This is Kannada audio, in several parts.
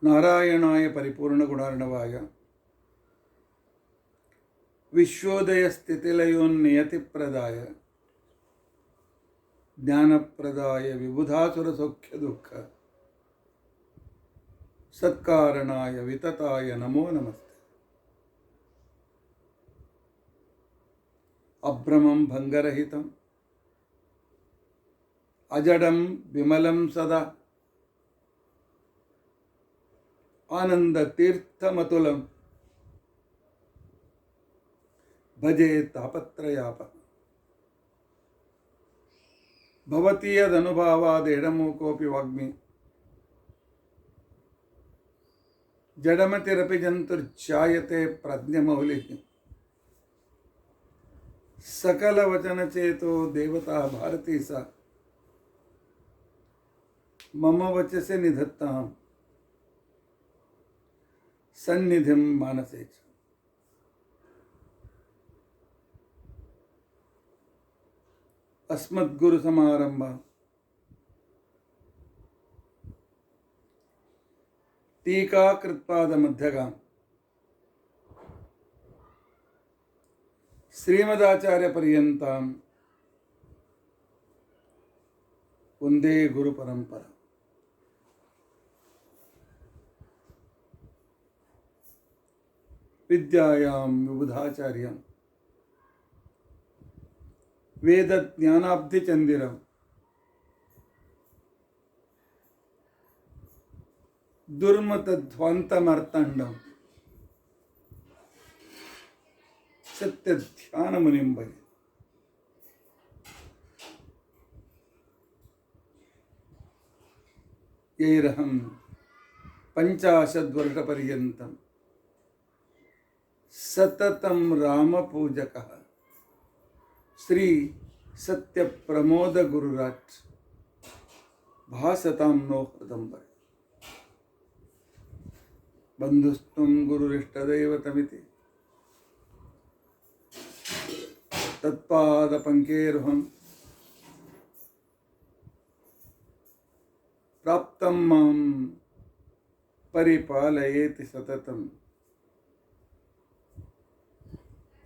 नारायणाय परिपूर्णगुणार्णवाय विश्वोदयस्थितिलयोन्नियतिप्रदाय ज्ञानप्रदाय विबुधासुरसौख्यदुःख सत्कारणाय वितताय नमो नमस्ते। अभ्रमं भंगरहितं अजडं विमलं सदा आनन्दतीर्थमतुलं भजे तापत्रयापहं। भवति यदनुभावादेडमूकोऽपि वाग्मी जडमतिरपि जन्तुर्जायते प्रज्ञमौलिः। सकलवचनचेतो देवता भारती सा मम वचसे निधत्ताम् सन्निधिं मानसे च। अस्मद्गुरुसमारम्भा टीकाकृत्पादमध्यगाम् श्रीमदाचार्यपर्यन्तां वन्दे गुरुपरम्परा। विद्यायां विबुधाचार्यं वेदज्ञानाब्धिचन्दिरं दुर्मतध्वान्तमार्ताण्डं सत्यध्यानमुनिं भजे। यैरहं पञ्चाशद्वर्षपर्यन्तं सततं रामपूजकः श्री सत्यप्रमोद गुरुराज भासतां नो हृदम्बरे। बन्धुस्त्वं गुरुरिष्टदैवतमिति तत्पादपङ्केरुहं प्राप्तं मां परिपालयेति सततं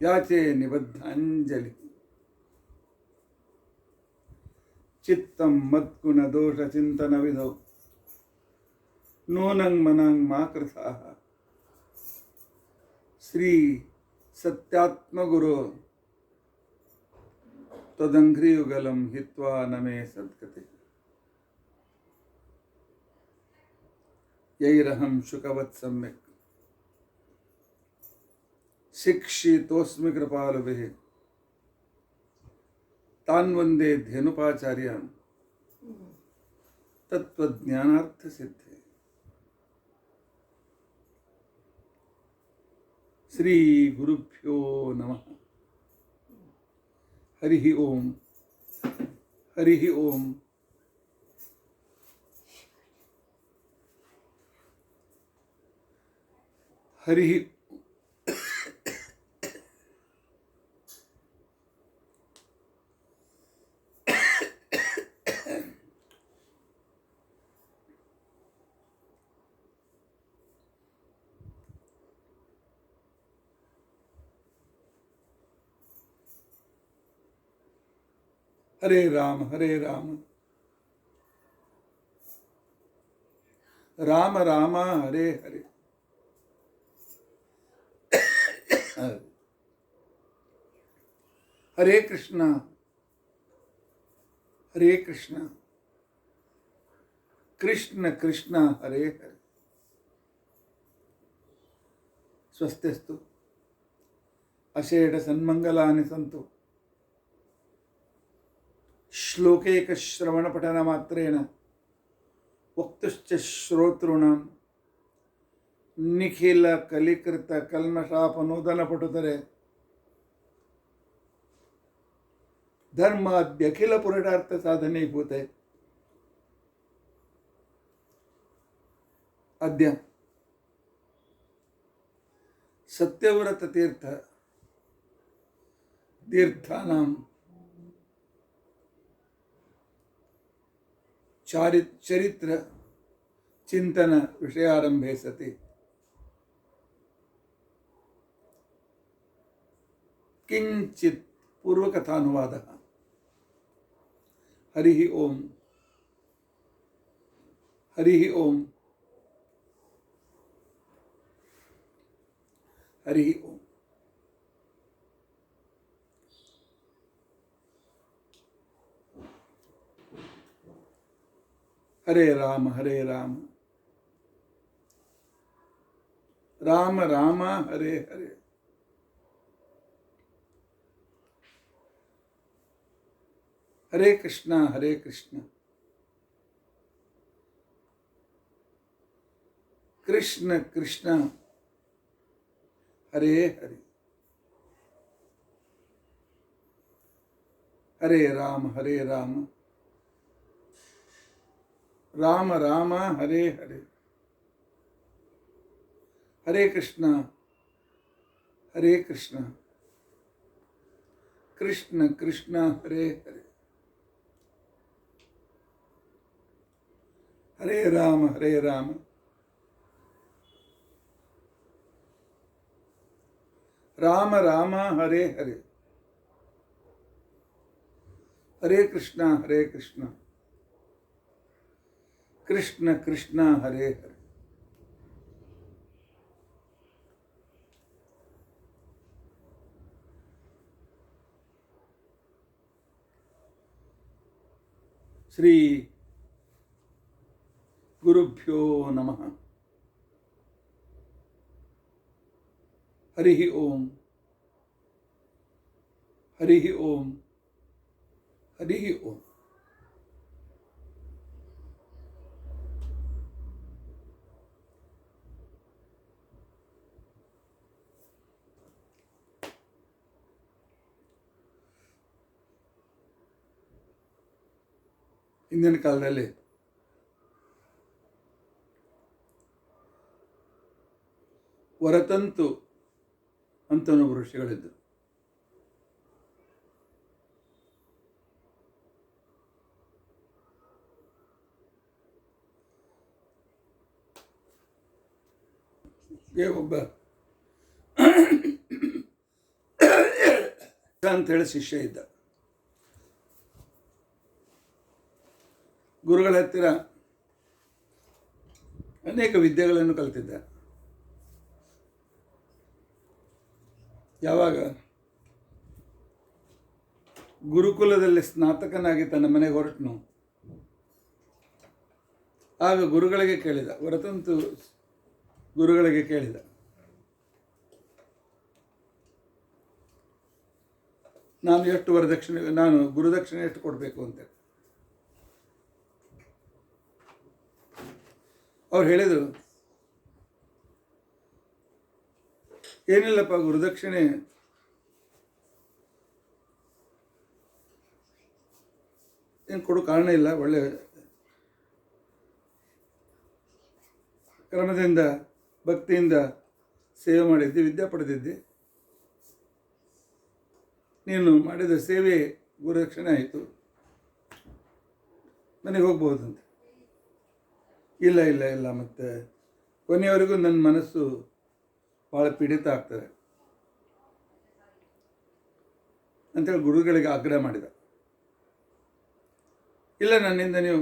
याचे निबद्धाञ्जलि। चित्तं मद्गुणदोषचिन्तनविधौ नूनं मनां मा कृथाः। श्री सत्यात्मगुरो तदङ्घ्रियुगलं हित्वा न मे सद्गतिः। यैरहं शुकवत् सम्यक् शिक्षितोऽस्मि कृपालुभिः तान् वन्दे धेनुपाचार्यान् तत्त्वज्ञानार्थसिद्धे। श्री गुरुभ्यो नमः। हरिः ओम हरिः ओम। हरिः हरे राम राम राम हरे हरे। हरे कृष्णा कृष्ण कृष्ण हरे हरे। स्वस्तिस्तु अशेष सन्मंगलानि सन्तु। श्लोकैक श्रवण पठन मात्रेण वक्तुश्च श्रोतॄणां निखिल कलिकृत कल्मषापनोदन पटुतरे धर्माद्यखिल पुरुषार्थ साधनीभूते अद्य सत्यव्रत तीर्थानां चरित्र ಚಿಂತನ ವಿಷಯಾರಂಭೆ ಸತಿ ಕಿಂಚಿತ್ ಪೂರ್ವಕಥಾನುವಾದ. ಹರಿ ಓಂ. ಹರಿ ಓಂ. ಹರಿ ಓಂ. ಹರೇ ರಾಮ ಹರೇ ರಾಮ, ರಾಮ ರಾಮ ಹರೇ ಹರೇ. ಹರೇ ಕೃಷ್ಣ ಹರೇ ಕೃಷ್ಣ, ಕೃಷ್ಣ ಕೃಷ್ಣ ಹರೇ ಹರೇ. ಹರೇ ರಾಮ ಹರೇ ರಾಮ, ರಾಮ ರಾಮ ಹರೇ ಹರೇ. ಹರೇ ಕೃಷ್ಣ ಹರೇ ಕೃಷ್ಣ, ಕೃಷ್ಣ ಕೃಷ್ಣ ಹರೇ ಹರೇ. ಹರೇ ರಾಮ ಹರೇ ರಾಮ, ರಾಮ ರಾಮ ಹರೇ ಹರೇ. ಹರೇ ಕೃಷ್ಣ ಹರೇ ಕೃಷ್ಣ, ಕೃಷ್ಣ ಕೃಷ್ಣ ಹರೇ ಹರೇ. ಶ್ರೀ ಗುರುಭ್ಯೋ ನಮಃ. ಹರಿ ಓಂ. ಹರಿ ಓಂ. ಹರಿ ಓಂ. ಹಿಂದಿನ ಕಾಲದಲ್ಲಿ ವರತಂತು ಅಂತನೊಬ್ಬ ಋಷಿಗಳಿದ್ದರು. ಒಬ್ಬ ಅಂತೇಳಿ ಶಿಷ್ಯ ಇದ್ದ. ಗುರುಗಳ ಹತ್ತಿರ ಅನೇಕ ವಿದ್ಯೆಗಳನ್ನು ಕಲಿತಿದ್ದ. ಯಾವಾಗ ಗುರುಕುಲದಲ್ಲಿ ಸ್ನಾತಕನಾಗಿ ತನ್ನ ಮನೆಗೆ ಹೊರಟನು, ಆಗ ಗುರುಗಳಿಗೆ ಕೇಳಿದ, ವರತಂತು ಗುರುಗಳಿಗೆ ಕೇಳಿದ, ನಾನು ಎಷ್ಟು ವರದಕ್ಷಿಣೆ, ನಾನು ಗುರುದಕ್ಷಿಣೆ ಎಷ್ಟು ಕೊಡಬೇಕು ಅಂತೇಳಿ. ಅವ್ರು ಹೇಳಿದರು, ಏನಿಲ್ಲಪ್ಪ, ಗುರುದಕ್ಷಿಣೆ ಏನು ಕೊಡೋ ಕಾರಣ ಇಲ್ಲ, ಒಳ್ಳೆ ಕ್ರಮದಿಂದ ಭಕ್ತಿಯಿಂದ ಸೇವೆ ಮಾಡಿದ್ದಿ, ವಿದ್ಯೆ ಪಡೆದಿದ್ದಿ, ನೀನು ಮಾಡಿದ ಸೇವೆ ಗುರುದಕ್ಷಿಣೆ ಆಯಿತು, ಮನೆಗೆ ಹೋಗ್ಬೋದಂತೆ. ಇಲ್ಲ ಇಲ್ಲ ಇಲ್ಲ, ಮತ್ತು ಕೊನೆಯವರೆಗೂ ನನ್ನ ಮನಸ್ಸು ಭಾಳ ಪೀಡಿತ ಆಗ್ತದೆ ಅಂತೇಳಿ ಗುರುಗಳಿಗೆ ಆಗ್ರಹ ಮಾಡಿದ. ಇಲ್ಲ, ನನ್ನಿಂದ ನೀವು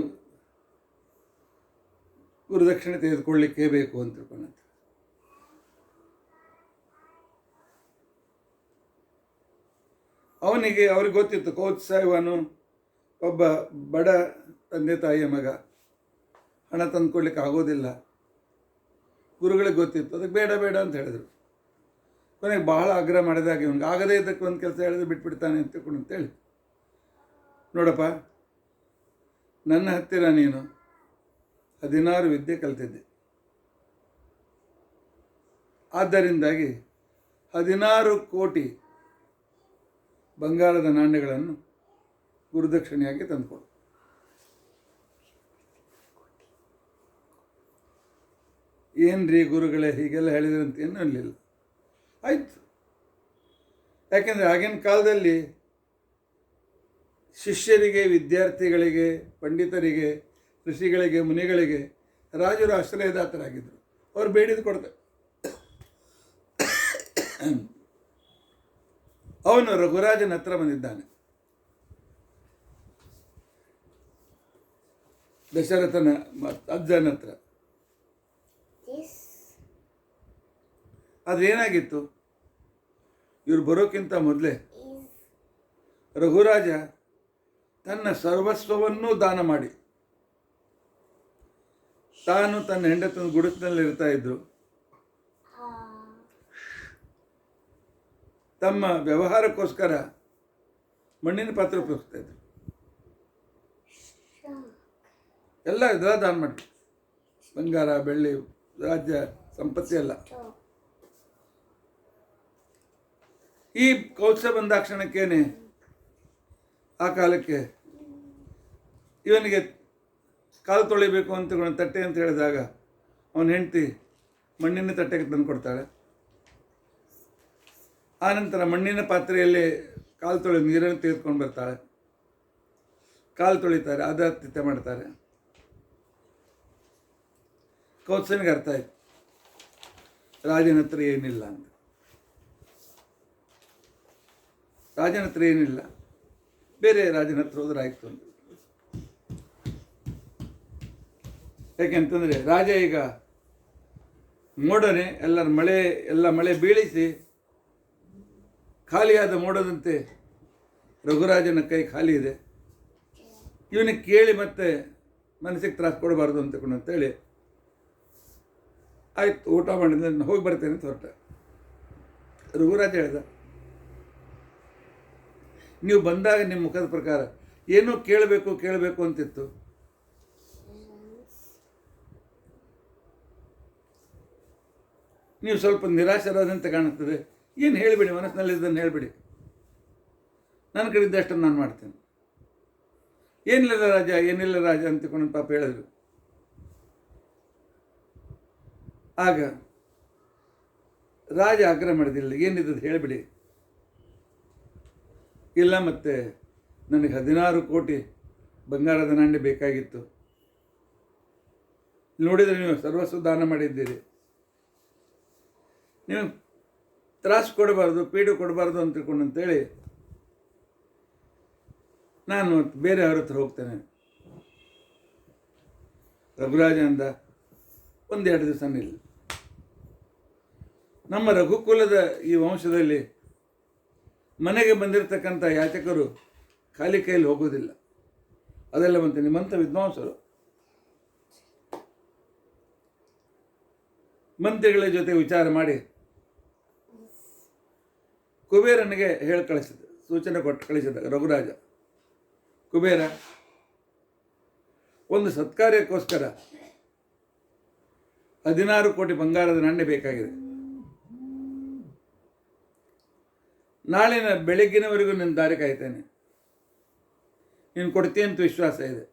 ಗುರುದಕ್ಷಿಣೆ ತೆಗೆದುಕೊಳ್ಳಲಿಕ್ಕೆ ಬೇಕು ಅಂತ ತಿಳ್ಕೊಂಡಂತೆ. ಅವ್ರಿಗೆ ಗೊತ್ತಿತ್ತು, ಕೋಚ್ ಸಾಹೇಬನು ಒಬ್ಬ ಬಡ ತಂದೆ ತಾಯಿಯ ಮಗ, ಹಣ ತಂದು ಕೊಡ್ಲಿಕ್ಕೆ ಆಗೋದಿಲ್ಲ. ಗುರುಗಳಿಗೆ ಗೊತ್ತಿತ್ತು, ಅದಕ್ಕೆ ಬೇಡ ಬೇಡ ಅಂತ ಹೇಳಿದರು. ಕೊನೆಗೆ ಬಹಳ ಆಗ್ರಹ ಮಾಡಿದಾಗ ಇವನಿಗೆ ಆಗದೇ ಇದ್ದಕ್ಕೆ ಒಂದು ಕೆಲಸ ಹೇಳಿದ್ರೆ ಬಿಟ್ಬಿಡ್ತಾನೆ ಅಂತ ತಿಳ್ಕೊಂಡು ಅಂತೇಳಿ, ನೋಡಪ್ಪ, ನನ್ನ ಹತ್ತಿರ ನೀನು 16 ವಿದ್ಯೆ ಕಲಿತಿದ್ದೆ, ಆದ್ದರಿಂದಾಗಿ 16 ಕೋಟಿ ಬಂಗಾರದ ನಾಣ್ಯಗಳನ್ನು ಗುರುದಕ್ಷಿಣೆಯಾಗಿ ತಂದುಕೊಡು. ಏನ್ರಿ ಗುರುಗಳೇ ಹೀಗೆಲ್ಲ ಹೇಳಿದ್ರಂತ ಏನೂ ಅನ್ನಲಿಲ್ಲ. ಆಯಿತು, ಯಾಕೆಂದರೆ ಆಗಿನ ಕಾಲದಲ್ಲಿ ಶಿಷ್ಯರಿಗೆ, ವಿದ್ಯಾರ್ಥಿಗಳಿಗೆ, ಪಂಡಿತರಿಗೆ, ಋಷಿಗಳಿಗೆ, ಮುನಿಗಳಿಗೆ ರಾಜರು ಆಶ್ರಯದಾತರಾಗಿದ್ದರು. ಅವ್ರು ಬೇಡಿದ್ದು ಕೊಡ್ತಾರೆ. ಅವನು ರಘುರಾಜನ ಹತ್ರ ಬಂದಿದ್ದಾನೆ. ದಶರಥನ ಅಜ್ಜನ ಹತ್ರ. ಅದೇನಾಗಿತ್ತು, ಇವ್ರು ಬರೋಕ್ಕಿಂತ ಮೊದಲೇ ರಘುರಾಜ ತನ್ನ ಸರ್ವಸ್ವವನ್ನೂ ದಾನ ಮಾಡಿ ತಾನು ತನ್ನ ಹೆಂಡತಿನ ಗುಡಿಸಿನಲ್ಲಿ ಇರ್ತಾ ಇದ್ರು. ತಮ್ಮ ವ್ಯವಹಾರಕ್ಕೋಸ್ಕರ ಮಣ್ಣಿನ ಪಾತ್ರೆ ಉಪಯೋಗಿಸ್ತಾ ಇದ್ರು. ಎಲ್ಲ ಇದೆಲ್ಲ ದಾನ ಮಾಡಿ, ಬಂಗಾರ ಬೆಳ್ಳಿ ರಾಜ್ಯ ಸಂಪತ್ತಿ ಎಲ್ಲ. ಈ ಕೌತ್ಸ ಬಂದಾಕ್ಷಣಕ್ಕೇನೆ ಆ ಕಾಲಕ್ಕೆ ಇವನಿಗೆ ಕಾಲು ತೊಳಿಬೇಕು ಅಂತ ತಟ್ಟೆ ಅಂತ ಹೇಳಿದಾಗ ಅವನ ಹೆಂಡತಿ ಮಣ್ಣಿನ ತಟ್ಟೆಗೆ ತಂದು ಕೊಡ್ತಾಳೆ. ಆನಂತರ ಮಣ್ಣಿನ ಪಾತ್ರೆಯಲ್ಲಿ ಕಾಲು ತೊಳೆದು ನೀರನ್ನು ತೆಗೆದುಕೊಂಡು ಬರ್ತಾಳೆ. ಕಾಲು ತೊಳಿತಾರೆ, ಆದಾತಿಥ್ಯ ಮಾಡ್ತಾರೆ. ಕೌತ್ಸನಿಗೆ ಅರ್ಥ ಆಯ್ತು ರಾಜನ ಹತ್ರ ಏನಿಲ್ಲ ಅಂತ. ರಾಜನ ಹತ್ರ ಏನಿಲ್ಲ, ಬೇರೆ ರಾಜನ ಹತ್ರ ಹೋದ್ರೆ ಆಯ್ತು ಅಂತ. ಯಾಕೆಂತಂದರೆ ರಾಜ ಈಗ ಮೋಡನೆ ಎಲ್ಲ ಮಳೆ ಬೀಳಿಸಿ ಖಾಲಿಯಾದ ಮೋಡದಂತೆ ರಘುರಾಜನ ಕೈ ಖಾಲಿ ಇದೆ. ಇವನಿಗೆ ಕೇಳಿ ಮತ್ತೆ ಮನಸ್ಸಿಗೆ ತ್ರಾಸ ಕೊಡಬಾರ್ದು ಅಂತೇಳಿ ಆಯ್ತು ಊಟ ಮಾಡಿದ್ರೆ ನಾನು ಹೋಗಿ ಬರ್ತೇನೆ ಅಂತ ಹೊರಟ. ರಘುರಾಜ ಹೇಳ್ದ, ನೀವು ಬಂದಾಗ ನಿಮ್ಮ ಮುಖದ ಪ್ರಕಾರ ಏನೋ ಕೇಳಬೇಕು ಅಂತಿತ್ತು. ನೀವು ಸ್ವಲ್ಪ ನಿರಾಶರಾದಂತೆ ಕಾಣುತ್ತದೆ. ಏನು ಹೇಳಿಬಿಡಿ, ಮನಸ್ಸಿನಲ್ಲಿದ್ದನ್ನು ಹೇಳಿಬಿಡಿ, ನನ್ನ ಕಡೆಯಿಂದ ಅಷ್ಟನ್ನು ನಾನು ಮಾಡ್ತೇನೆ. ಏನಿಲ್ಲ ರಾಜ ಅಂತಕೊಂಡು ಪಾಪ ಹೇಳಿದ್ರು. ಆಗ ರಾಜ ಆಗ್ರಹ ಮಾಡಿದಿಲ್ಲ, ಏನಿದ್ದದ್ದು ಹೇಳಿಬಿಡಿ. ಇಲ್ಲ, ಮತ್ತೆ ನನಗೆ 16 ಕೋಟಿ ಬಂಗಾರದ ನಾಣ್ಯ ಬೇಕಾಗಿತ್ತು. ನೋಡಿದರೆ ನೀವು ಸರ್ವಸ್ವ ದಾನ ಮಾಡಿದ್ದೀರಿ. ನೀವು ತ್ರಾಸು ಕೊಡಬಾರ್ದು, ಪೀಡು ಕೊಡಬಾರ್ದು ಅಂತ ತಿಳ್ಕೊಂಡು ಅಂತೇಳಿ ನಾನು ಬೇರೆ ಅವ್ರ ಹತ್ರ ಹೋಗ್ತೇನೆ. ರಘುರಾಜ ಅಂದ, 1-2 ದಿವಸ ನಿಲ್ಲ. ನಮ್ಮ ರಘುಕುಲದ ಈ ವಂಶದಲ್ಲಿ ಮನೆಗೆ ಬಂದಿರತಕ್ಕಂಥ ಯಾಚಕರು ಖಾಲಿ ಕೈಯಲ್ಲಿ ಹೋಗೋದಿಲ್ಲ. ಅದೆಲ್ಲ ಬಂತೆ ನಿಮ್ಮಂಥ ವಿದ್ವಾಂಸರು ಮಂತ್ರಿಗಳ ಜೊತೆ ವಿಚಾರ ಮಾಡಿ ಕುಬೇರನಿಗೆ ಹೇಳಿ ಕಳಿಸಿದ, ಸೂಚನೆ ಕೊಟ್ಟು ಕಳಿಸಿದ ರಘುರಾಜ. ಕುಬೇರ, ಒಂದು ಸತ್ಕಾರ್ಯಕ್ಕೋಸ್ಕರ 16 ಕೋಟಿ ಬಂಗಾರದ ನಾಣ್ಯ ಬೇಕಾಗಿದೆ. ನಾಳಿನ ಬೆಳಗ್ಗಿನವರೆಗೂ ನಿನ್ನ ದಾರಿ ಕಾಯ್ತೇನೆ. ನೀನು ಕೊಡ್ತೀಯ ಅಂತ ವಿಶ್ವಾಸ ಇದೆ.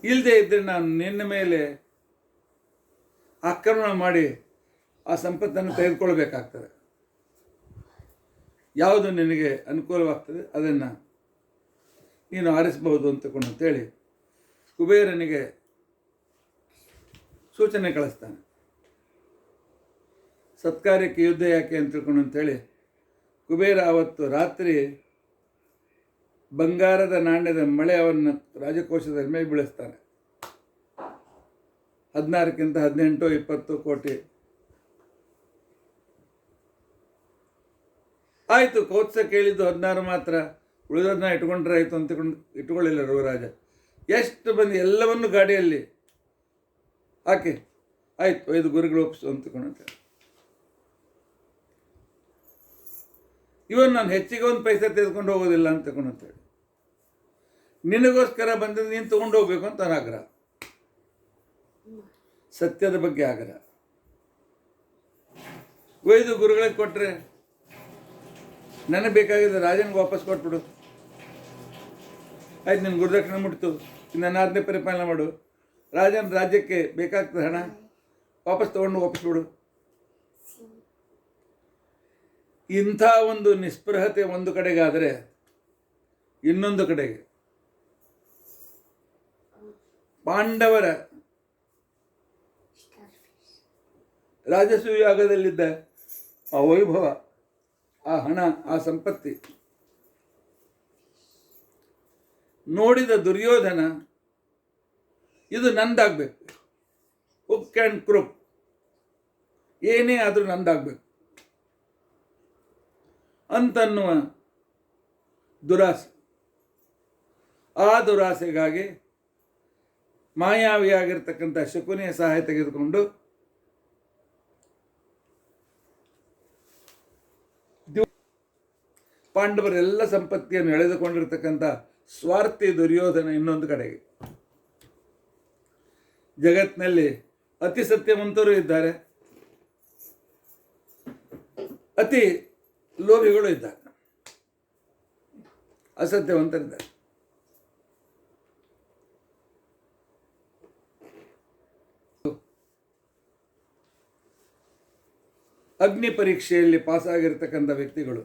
ಇಲ್ಲದೆ ಇದ್ದರೆ ನಾನು ನಿನ್ನ ಮೇಲೆ ಆಕ್ರಮಣ ಮಾಡಿ ಆ ಸಂಪತ್ತನ್ನು ತೆಗೆದುಕೊಳ್ಬೇಕಾಗ್ತದೆ. ಯಾವುದು ನಿನಗೆ ಅನುಕೂಲವಾಗ್ತದೆ ಅದನ್ನು ನೀನು ಆರಿಸಬಹುದು ಅಂತೇಳಿ ಕುಬೇರನಿಗೆ ಸೂಚನೆ ಕಳಿಸ್ತಾನೆ. ಸತ್ಕಾರ್ಯಕ್ಕೆ ಯುದ್ಧ ಯಾಕೆ ಅಂತ ತಿಳ್ಕೊಂಡಂತೇಳಿ ಕುಬೇರ ಅವತ್ತು ರಾತ್ರಿ ಬಂಗಾರದ ನಾಣ್ಯದ ಮಳೆಯನ್ನು ರಾಜಕೋಶದ ಮೇಲೆ ಬೀಳಿಸ್ತಾನೆ. 16ಕ್ಕಿಂತ 18, 20 ಕೋಟಿ ಆಯಿತು. ಕೌತ್ಸ ಕೇಳಿದ್ದು 16 ಮಾತ್ರ, ಉಳಿದದನ್ನ ಇಟ್ಕೊಂಡ್ರೆ ಆಯಿತು ಅಂತ ಇಟ್ಕೊಳ್ಳಿಲ್ಲ ರಘುರಾಜ. ಎಷ್ಟು ಬಂದು ಎಲ್ಲವನ್ನು ಗಾಡಿಯಲ್ಲಿ ಹಾಕಿ ಆಯಿತು 5 ಗುರುಗಳು ಒಪ್ಪಿಸು ಅಂತಕೊಂಡಂತೆ. ಇವನು ನಾನು ಹೆಚ್ಚಿಗೆ 1 ಪೈಸೆ ತೆಗೆದುಕೊಂಡು ಹೋಗೋದಿಲ್ಲ ಅಂತ ತಗೊಂಡಂತೇಳಿ, ನಿನಗೋಸ್ಕರ ಬಂದಿದ್ದು ನೀನು ತೊಗೊಂಡು ಹೋಗ್ಬೇಕು ಅಂತ ಆಗ್ರಹ. ಸತ್ಯದ ಬಗ್ಗೆ ಆಗ್ರಹ. 5 ಗುರುಗಳಿಗೆ ಕೊಟ್ಟರೆ ನನಗೆ ಬೇಕಾಗಿದ್ದು ರಾಜನಿಗೆ ವಾಪಸ್ ಕೊಟ್ಬಿಡು. ಆಯ್ತು, ನಿನ್ನ ಗುರುದಕ್ಷಿಣೆ ಮುಟ್ತು, ನನ್ನ ಆಜ್ಞೆ ಪರಿಪಾಲನೆ ಮಾಡು. ರಾಜನ ರಾಜ್ಯಕ್ಕೆ ಬೇಕಾಗ್ತದೆ ಹಣ, ವಾಪಸ್ ತೊಗೊಂಡು ವಾಪಸ್ಬಿಡು. ಇಂಥ ಒಂದು ನಿಸ್ಪೃಹತೆ ಒಂದು ಕಡೆಗಾದರೆ, ಇನ್ನೊಂದು ಕಡೆಗೆ ಪಾಂಡವರ ರಾಜಸೂಯಾಗದಲ್ಲಿದ್ದ ಆ ವೈಭವ, ಆ ಹಣ, ಆ ಸಂಪತ್ತಿ ನೋಡಿದ ದುರ್ಯೋಧನ ಇದು ನಂದಾಗಬೇಕು, ಹುಕ್ ಆ್ಯಂಡ್ ಕ್ರೂಕ್, ಏನೇ ಆದರೂ ನಂದಾಗಬೇಕು ಅಂತನ್ನುವ ದುರಾಸೆ. ಆ ದುರಾಸೆಗಾಗಿ ಮಾಯಾವಿಯಾಗಿರ್ತಕ್ಕಂಥ ಶಕುನಿಯ ಸಹಾಯ ತೆಗೆದುಕೊಂಡು ಪಾಂಡವರೆಲ್ಲ ಸಂಪತ್ತಿಯನ್ನು ಎಳೆದುಕೊಂಡಿರ್ತಕ್ಕಂಥ ಸ್ವಾರ್ಥಿ ದುರ್ಯೋಧನ ಇನ್ನೊಂದು ಕಡೆಗೆ. ಜಗತ್ತಿನಲ್ಲಿ ಅತಿ ಸತ್ಯವಂತರು ಇದ್ದಾರೆ, ಅತಿ ಲೋಭಿಗಳು ಇದ್ದಾರೆ, ಅಸತ್ಯವಂತರಿದ್ದಾರೆ. ಅಗ್ನಿ ಪರೀಕ್ಷೆಯಲ್ಲಿ ಪಾಸಾಗಿರ್ತಕ್ಕಂಥ ವ್ಯಕ್ತಿಗಳು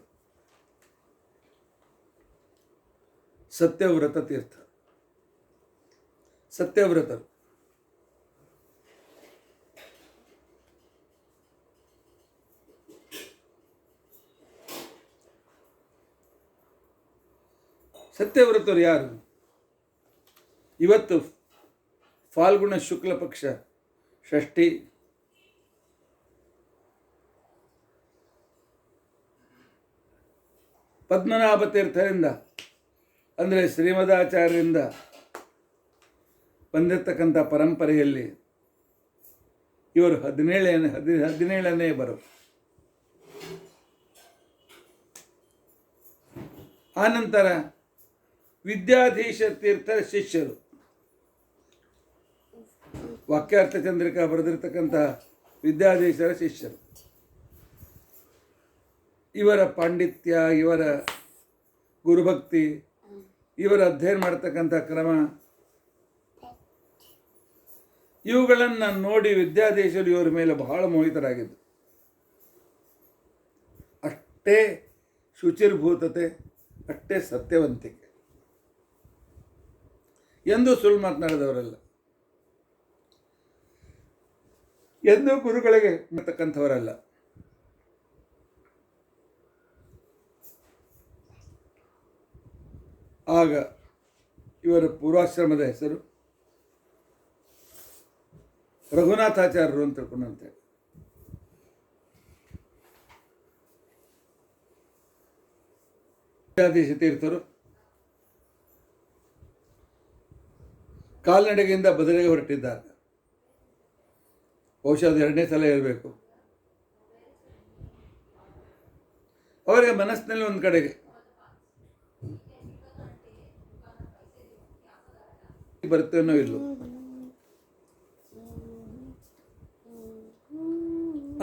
ಸತ್ಯವ್ರತ ತೀರ್ಥ, ಸತ್ಯವ್ರತರು. ಸತ್ಯವ್ರತರು ಯಾರು? ಇವತ್ತು ಫಾಲ್ಗುಣ ಶುಕ್ಲ ಪಕ್ಷ ಷಷ್ಠಿ, ಪದ್ಮನಾಭ ತೀರ್ಥರಿಂದ ಅಂದರೆ ಶ್ರೀಮದಾಚಾರ್ಯರಿಂದ ಬಂದಿರತಕ್ಕಂಥ ಪರಂಪರೆಯಲ್ಲಿ ಇವರು 17ನೇ ಬರು. ಆನಂತರ ವಿದ್ಯಾಧೀಶ ತೀರ್ಥರ ಶಿಷ್ಯರು, ವಾಕ್ಯಾರ್ಥ ಚಂದ್ರಿಕಾ ಬರೆದಿರ್ತಕ್ಕಂಥ ವಿದ್ಯಾಧೀಶರ ಶಿಷ್ಯರು. ಇವರ ಪಾಂಡಿತ್ಯ, ಇವರ ಗುರುಭಕ್ತಿ, ಇವರ ಅಧ್ಯಯನ ಮಾಡತಕ್ಕಂಥ ಕ್ರಮ, ಇವುಗಳನ್ನು ನೋಡಿ ವಿದ್ಯಾಧೀಶರು ಇವರ ಮೇಲೆ ಬಹಳ ಮೋಹಿತರಾಗಿದ್ದು. ಅಷ್ಟೇ ಶುಚಿರ್ಭೂತತೆ, ಅಷ್ಟೇ ಸತ್ಯವಂತಿಕೆ, ಎಂದೂ ಸುಳ್ಳು ಮಾತನಾಡಿದವರಲ್ಲ, ಎಂದೂ ಗುರುಗಳಿಗೆ ಮಾಡತಕ್ಕಂಥವರಲ್ಲ. ಆಗ ಇವರ ಪೂರ್ವಾಶ್ರಮದ ಹೆಸರು ರಘುನಾಥಾಚಾರ್ಯರು ಅಂತ ತಿಳ್ಕೊಂಡಂತೆ. ವಿದ್ಯಾಧೀಶ ತೀರ್ಥರು ಕಾಲ್ನಡಿಗೆಯಿಂದ ಬದಲಿಗೆ ಹೊರಟಿದ್ದಾರೆ. ಬಹುಶಃ ಅದು 2ನೇ ಸಲ ಇರಬೇಕು. ಅವರಿಗೆ ಮನಸ್ಸಿನಲ್ಲಿ ಒಂದು ಕಡೆಗೆ ಬರ್ತೇನೋ ಇಲ್ಲೋ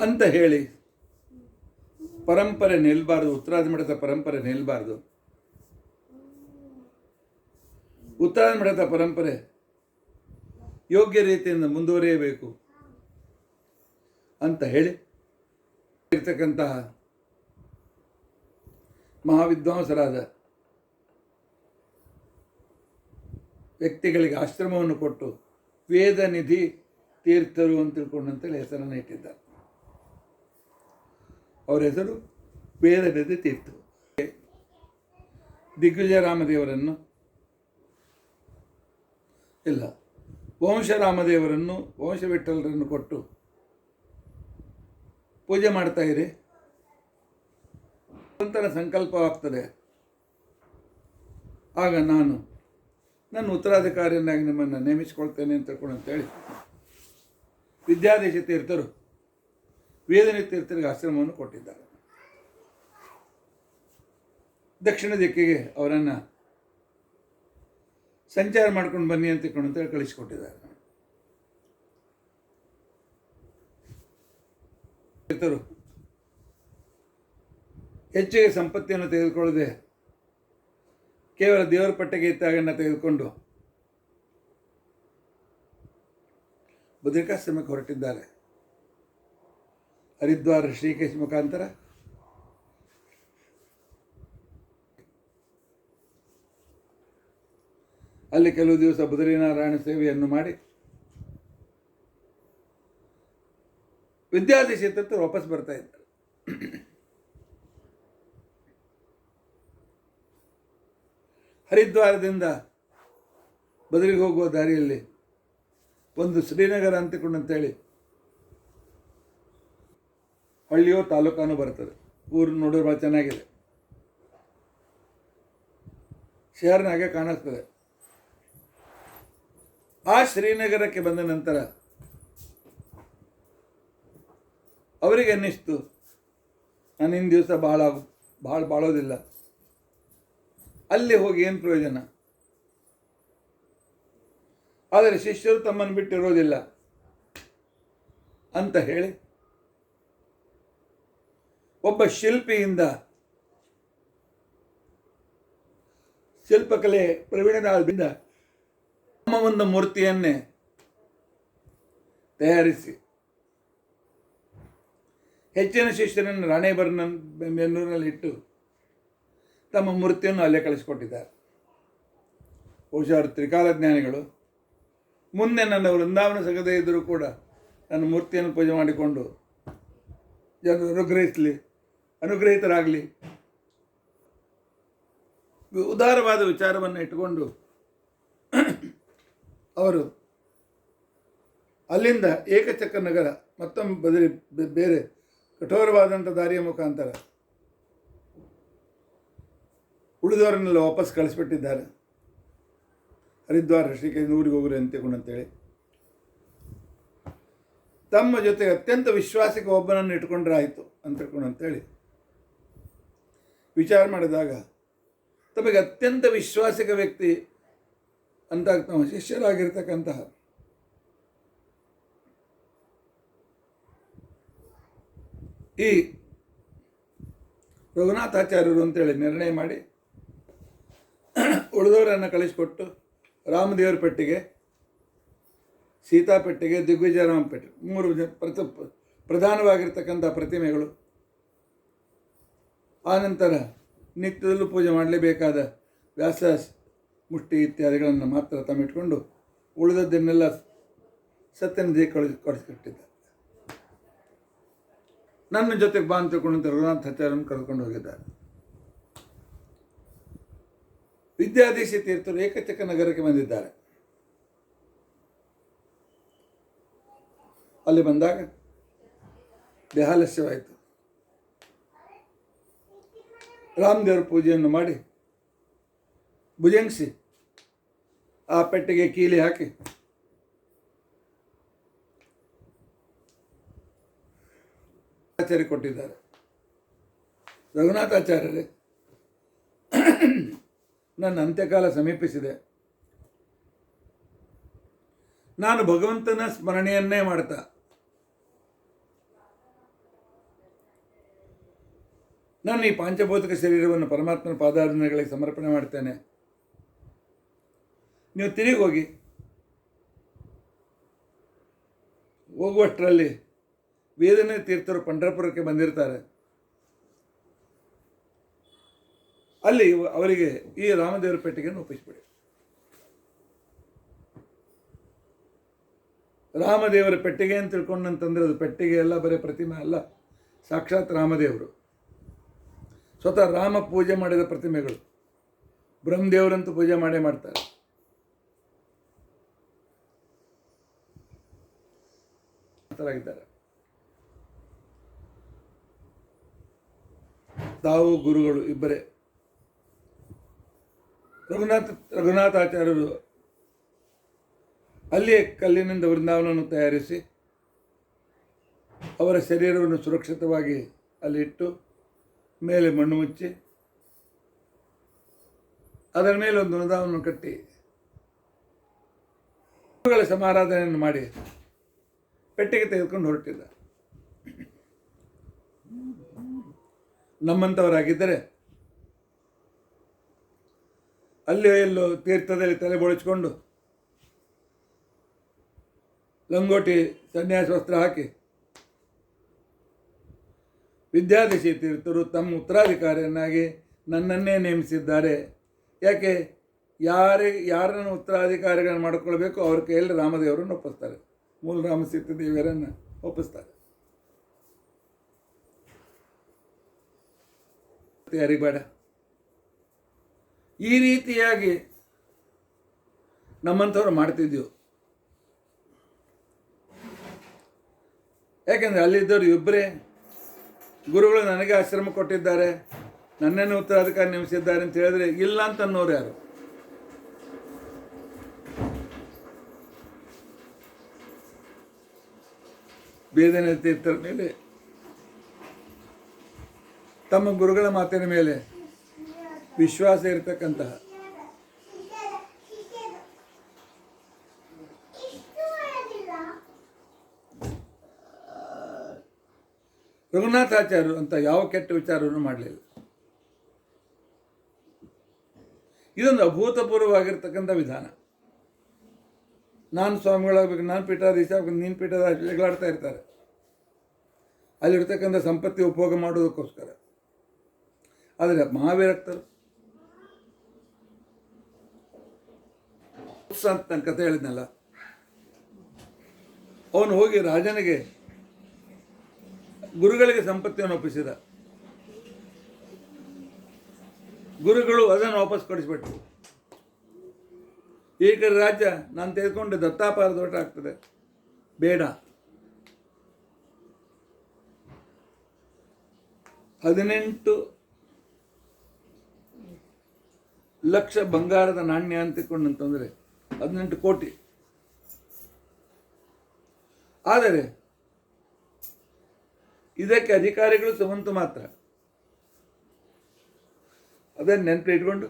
ಅಂತ ಹೇಳಿ ಪರಂಪರೆ ನಿಲ್ಬಾರ್ದು, ಉತ್ತರಾದಿ ಮಠದ ಪರಂಪರೆ ನಿಲ್ಬಾರ್ದು, ಉತ್ತರಾದಿ ಮಠದ ಪರಂಪರೆ ಯೋಗ್ಯ ರೀತಿಯಿಂದ ಮುಂದುವರಿಯಬೇಕು ಅಂತ ಹೇಳಿ ಇರ್ತಕ್ಕಂತಹ ಮಹಾವಿದ್ವಾಂಸರಾದ ವ್ಯಕ್ತಿಗಳಿಗೆ ಆಶ್ರಮವನ್ನು ಕೊಟ್ಟು ವೇದನಿಧಿ ತೀರ್ಥರು ಅಂತ ತಿಳ್ಕೊಂಡಂತೇಳಿ ಹೆಸರನ್ನು ಇಟ್ಟಿದ್ದಾರೆ. ಅವರ ಹೆಸರು ವೇದನಿಧಿ ತೀರ್ಥರು. ದಿಗ್ವಿಜಯ ರಾಮದೇವರನ್ನು ಇಲ್ಲ, ವಂಶರಾಮದೇವರನ್ನು, ವಂಶವಿಠಲರನ್ನು ಕೊಟ್ಟು ಪೂಜೆ ಮಾಡ್ತಾ ಇರಿ, ನಂತರ ಸಂಕಲ್ಪವಾಗ್ತದೆ, ಆಗ ನಾನು ನನ್ನ ಉತ್ತರಾಧಿಕಾರಿಯನ್ನಾಗಿ ನಿಮ್ಮನ್ನು ನೇಮಿಸಿಕೊಳ್ತೇನೆ ಅಂತ ತಿಳ್ಕೊಂಡಂತೇಳಿ ವಿದ್ಯಾಧೀಶ ತೀರ್ಥರು ವೇದನಿಧಿ ತೀರ್ಥರಿಗೆ ಆಶ್ರಮವನ್ನು ಕೊಟ್ಟಿದ್ದಾರೆ. ದಕ್ಷಿಣ ದಿಕ್ಕಿಗೆ ಅವರನ್ನು ಸಂಚಾರ ಮಾಡ್ಕೊಂಡು ಬನ್ನಿ ಅಂತ ತಿಳ್ಕೊಂಡಂತೇಳಿ ಕಳಿಸಿಕೊಟ್ಟಿದ್ದಾರೆ. ತೀರ್ಥರು ಹೆಚ್ಚಿಗೆ ಸಂಪತ್ತಿಯನ್ನು ತೆಗೆದುಕೊಳ್ಳದೆ ಕೇವಲ ದೇವರ ಪಟ್ಟೆಗೆ ಇತ್ತಾಗನ್ನು ತೆಗೆದುಕೊಂಡು ಬದ್ರಿಕಾಶ್ರಮಕ್ಕೆ ಹೊರಟಿದ್ದಾರೆ. ಹರಿದ್ವಾರ ಶ್ರೀಕೇಶ್ ಮುಖಾಂತರ ಅಲ್ಲಿ ಕೆಲವು ದಿವಸ ಬದರಿನಾರಾಯಣ ಸೇವೆಯನ್ನು ಮಾಡಿ ವಿದ್ಯಾರ್ಥಿ ಕ್ಷೇತ್ರಕ್ಕೆ ವಾಪಸ್ ಬರ್ತಾ ಇದ್ದಾರೆ. ಹರಿದ್ವಾರದಿಂದ ಬದರಿಗೆ ಹೋಗುವ ದಾರಿಯಲ್ಲಿ ಒಂದು ಶ್ರೀನಗರ ಅಂತೇಳಿ ಹಳ್ಳಿಯೋ ತಾಲೂಕಾನು ಬರ್ತದೆ. ಊರು ನೋಡೋರು ಭಾಳ ಚೆನ್ನಾಗಿದೆ, ಶಹರ್ನಾಗೆ ಕಾಣಿಸ್ತದೆ. ಆ ಶ್ರೀನಗರಕ್ಕೆ ಬಂದ ನಂತರ ಅವರಿಗೆ ಅನ್ನಿಸ್ತು, ನಾನು ಇನ್ನು ದಿವಸ ಭಾಳ ಬಾಳೋದಿಲ್ಲ, ಅಲ್ಲಿ ಹೋಗಿ ಏನು ಪ್ರಯೋಜನ. ಆದರೆ ಶಿಷ್ಯರು ತಮ್ಮನ್ನು ಬಿಟ್ಟಿರೋದಿಲ್ಲ ಅಂತ ಹೇಳಿ ಒಬ್ಬ ಶಿಲ್ಪಿಯಿಂದ ಶಿಲ್ಪಕಲೆ ಪ್ರವೀಣರಾದಿಂದ ತಮ್ಮ ಒಂದು ಮೂರ್ತಿಯನ್ನೇ ತಯಾರಿಸಿ ಹೆಚ್ಚಿನ ಶಿಷ್ಯರನ್ನು ರಾಣೇಬೆನ್ನೂರಿನಲ್ಲಿ ಇಟ್ಟು ತಮ್ಮ ಮೂರ್ತಿಯನ್ನು ಅಲ್ಲೇ ಕಳಿಸಿಕೊಟ್ಟಿದ್ದಾರೆ. ಬಹುಶಃ ಅವರು ತ್ರಿಕಾಲಜ್ಞಾನಿಗಳು. ಮುಂದೆ ನನ್ನ ವೃಂದಾವನ ಸಗದೇ ಇದ್ದರೂ ಕೂಡ ನನ್ನ ಮೂರ್ತಿಯನ್ನು ಪೂಜೆ ಮಾಡಿಕೊಂಡು ಜನರು ಅನುಗ್ರಹಿತರಾಗಲಿ, ಉದಾರವಾದ ವಿಚಾರವನ್ನು ಇಟ್ಟುಕೊಂಡು ಅವರು ಅಲ್ಲಿಂದ ಏಕಚಕ್ರ ನಗರ ಮತ್ತೊಮ್ಮೆ ಬೇರೆ ಕಠೋರವಾದಂಥ ದಾರಿಯ ಮುಖಾಂತರ ಉಳಿದವರನ್ನೆಲ್ಲ ವಾಪಸ್ ಕಳಿಸ್ಬಿಟ್ಟಿದ್ದಾರೆ. ಹರಿದ್ವಾರ ಋಷಿಕೇಶ ಊರಿಗೆ ಹೋಗ್ರಿ ಅಂತೇಳಿ ತಮ್ಮ ಜೊತೆಗೆ ಅತ್ಯಂತ ವಿಶ್ವಾಸಿಕ ಒಬ್ಬನನ್ನು ಇಟ್ಕೊಂಡ್ರೆ ಆಯಿತು ಅಂತೇಳಿ ವಿಚಾರ ಮಾಡಿದಾಗ ತಮಗೆ ಅತ್ಯಂತ ವಿಶ್ವಾಸಿಕ ವ್ಯಕ್ತಿ ಅಂತ ತಮ್ಮ ಶಿಷ್ಯರಾಗಿರ್ತಕ್ಕಂತಹ ಈ ರಘುನಾಥಾಚಾರ್ಯರು ಅಂತೇಳಿ ನಿರ್ಣಯ ಮಾಡಿ ಉಳಿದವರನ್ನು ಕಳಿಸಿಕೊಟ್ಟು ರಾಮದೇವರ ಪೆಟ್ಟಿಗೆ, ಸೀತಾ ಪೆಟ್ಟಿಗೆ, ದಿಗ್ವಿಜಯರಾಮ ಪೆಟ್ಟಿಗೆ, 3 ಪ್ರಧಾನವಾಗಿರ್ತಕ್ಕಂಥ ಪ್ರತಿಮೆಗಳು. ಆನಂತರ ನಿತ್ಯದಲ್ಲೂ ಪೂಜೆ ಮಾಡಲೇಬೇಕಾದ ವ್ಯಾಸ ಮುಷ್ಟಿ ಇತ್ಯಾದಿಗಳನ್ನು ಮಾತ್ರ ತಮ್ಮಿಟ್ಕೊಂಡು ಉಳಿದದ್ದನ್ನೆಲ್ಲ ಸತ್ಯನಿಧಿ ಕಳಿಸ್ಕೊಟ್ಟಿದ್ದ. ನನ್ನ ಜೊತೆಗೆ ಬಾ ಅಂತ ತಿಳ್ಕೊಂಡಂತೆ ರಘುನಾಥಾಚಾರ್ಯರನ್ನು ಕರೆದುಕೊಂಡು ಹೋಗಿದ್ದಾರೆ. ವಿದ್ಯಾಧೀಶ ತೀರ್ಥರು ಏಕಚಕ್ರ ನಗರಕ್ಕೆ ಬಂದಿದ್ದಾರೆ. ಅಲ್ಲಿ ಬಂದಾಗ ದೇಹಾಲಸ್ಯವಾಯಿತು. ರಾಮದೇವರ ಪೂಜೆಯನ್ನು ಮಾಡಿ ಭುಜಂಗಿಸಿ ಆ ಪೆಟ್ಟಿಗೆ ಕೀಲಿ ಹಾಕಿ ಆಚಾರ್ಯ ಕೊಟ್ಟಿದ್ದಾರೆ. ರಘುನಾಥಾಚಾರ್ಯರೇ, ನನ್ನ ಅಂತ್ಯಕಾಲ ಸಮೀಪಿಸಿದೆ. ನಾನು ಭಗವಂತನ ಸ್ಮರಣೆಯನ್ನೇ ಮಾಡ್ತಾ ನಾನು ಈ ಪಾಂಚಭೌತಿಕ ಶರೀರವನ್ನು ಪರಮಾತ್ಮನ ಪಾದಾರ್ಧನೆಗಳಿಗೆ ಸಮರ್ಪಣೆ ಮಾಡ್ತೇನೆ. ನೀವು ತಿರುಗಿ ಹೋಗುವಷ್ಟರಲ್ಲಿ ವೇದನೆ ತೀರ್ಥರು ಪಂಢರಪುರಕ್ಕೆ ಬಂದಿರ್ತಾರೆ. ಅಲ್ಲಿ ಅವರಿಗೆ ಈ ರಾಮದೇವರ ಪೆಟ್ಟಿಗೆಯನ್ನು ಒಪ್ಪಿಸಿಬಿಡಿ. ರಾಮದೇವರ ಪೆಟ್ಟಿಗೆ ಅಂತ ತಿಳ್ಕೊಂಡಂತಂದರೆ ಅದು ಪೆಟ್ಟಿಗೆ ಅಲ್ಲ, ಬರೀ ಪ್ರತಿಮೆ ಅಲ್ಲ, ಸಾಕ್ಷಾತ್ ರಾಮದೇವರು. ಸ್ವತಃ ರಾಮ ಪೂಜೆ ಮಾಡಿದ ಪ್ರತಿಮೆಗಳು. ಬ್ರಹ್ಮದೇವರಂತೂ ಪೂಜೆ ಮಾಡೇ ಮಾಡ್ತಾರೆ. ಆಗಿದ್ದಾರೆ. ತಾವು ಗುರುಗಳು ಇಬ್ಬರೇ. ರಘುನಾಥಾಚಾರ್ಯರು ಅಲ್ಲಿಯೇ ಕಲ್ಲಿನಿಂದ ವೃಂದಾವನವನ್ನು ತಯಾರಿಸಿ ಅವರ ಶರೀರವನ್ನು ಸುರಕ್ಷಿತವಾಗಿ ಅಲ್ಲಿ ಇಟ್ಟು ಮೇಲೆ ಮಣ್ಣು ಮುಚ್ಚಿ ಅದರ ಮೇಲೆ ಒಂದು ವೃಂದಾವನವನ್ನು ಕಟ್ಟಿ ಗುರುಗಳ ಸಮಾರಾಧನೆಯನ್ನು ಮಾಡಿ ಪೆಟ್ಟಿಗೆ ತೆಗೆದುಕೊಂಡು ಹೊರಟಿದ್ದ. ನಮ್ಮಂಥವರಾಗಿದ್ದರೆ ಅಲ್ಲಿ ಎಲ್ಲೋ ತೀರ್ಥದಲ್ಲಿ ತಲೆ ಬೋಳಿಸ್ಕೊಂಡು ಲಂಗೋಟಿ ಸನ್ಯಾಸ ವಸ್ತ್ರ ಹಾಕಿ ವಿದ್ಯಾಧೀಶ ತೀರ್ಥರು ತಮ್ಮ ಉತ್ತರಾಧಿಕಾರಿಯನ್ನಾಗಿ ನನ್ನನ್ನೇ ನೇಮಿಸಿದ್ದಾರೆ. ಯಾಕೆ ಯಾರನ್ನು ಉತ್ತರಾಧಿಕಾರಿಗಳನ್ನು ಮಾಡಿಕೊಳ್ಬೇಕು ಅವ್ರ ಕೈಯಲ್ಲಿ ರಾಮದೇವರನ್ನು ಒಪ್ಪಿಸ್ತಾರೆ. ಮೂಲ ರಾಮ ಸೀತಾ ದೇವಿಯರನ್ನು ಒಪ್ಪಿಸ್ತಾರೆ. ಯಾರಿಗೆ ಬೇಡ? ಈ ರೀತಿಯಾಗಿ ನಮ್ಮಂಥವ್ರು ಮಾಡ್ತಿದ್ದೆವು. ಯಾಕೆಂದರೆ ಅಲ್ಲಿದ್ದವರು ಇಬ್ಬರೇ ಗುರುಗಳು ನನಗೆ ಆಶ್ರಮ ಕೊಟ್ಟಿದ್ದಾರೆ, ನನ್ನನ್ನು ಉತ್ತರಾಧಿಕಾರಿ ನೇಮಿಸಿದ್ದಾರೆ ಅಂತ ಹೇಳಿದ್ರೆ ಇಲ್ಲ ಅಂತ ಅನ್ನೋರು ಯಾರು? ಬೇದನೆ ತೀರ್ಥರ ಮೇಲೆ, ತಮ್ಮ ಗುರುಗಳ ಮಾತಿನ ಮೇಲೆ ವಿಶ್ವಾಸ ಇರತಕ್ಕಂತಹ ರಘುನಾಥಾಚಾರ್ಯರು ಅಂತ ಯಾವ ಕೆಟ್ಟ ವಿಚಾರವನ್ನು ಮಾಡಲಿಲ್ಲ. ಇದೊಂದು ಅಭೂತಪೂರ್ವವಾಗಿರ್ತಕ್ಕಂಥ ವಿಧಾನ. ನಾನು ಸ್ವಾಮಿಗಳಾಗಬೇಕು, ನಾನು ಪೀಠಾಧೀಶ ಆಗಬೇಕು, ನೀನು ಪೀಠಾಧೀಶ ಜಗಳಾಡ್ತಾ ಇರ್ತಾರೆ ಅಲ್ಲಿರ್ತಕ್ಕಂಥ ಸಂಪತ್ತಿ ಉಪಯೋಗ ಮಾಡೋದಕ್ಕೋಸ್ಕರ. ಆದರೆ ಮಹಾವೀರಕ್ತರು ಅಂತ ನನ್ನ ಕಥೆ ಹೇಳಿದ್ನಲ್ಲ, ಅವನು ಹೋಗಿ ರಾಜನಿಗೆ ಗುರುಗಳಿಗೆ ಸಂಪತ್ತಿಯನ್ನು ಒಪ್ಪಿಸಿದ. ಗುರುಗಳು ಅದನ್ನು ವಾಪಸ್ ಕೊಡಿಸ್ಬಿಟ್ರು. ಈಗ ರಾಜ್ಯ ನಾನು ತೆಗೆದುಕೊಂಡು ದತ್ತಾಪಾರ ದೋಟ ಆಗ್ತದೆ, ಬೇಡ. 18 ಲಕ್ಷ ಬಂಗಾರದ ನಾಣ್ಯ ಅಂತಿಕೊಂಡಂತಂದರೆ 18 ಕೋಟಿ. ಆದರೆ ಇದಕ್ಕೆ ಅಧಿಕಾರಿಗಳು ಸುಮಂತು ಮಾತ್ರ. ಅದನ್ನು ನೆನಪಿಟ್ಕೊಂಡು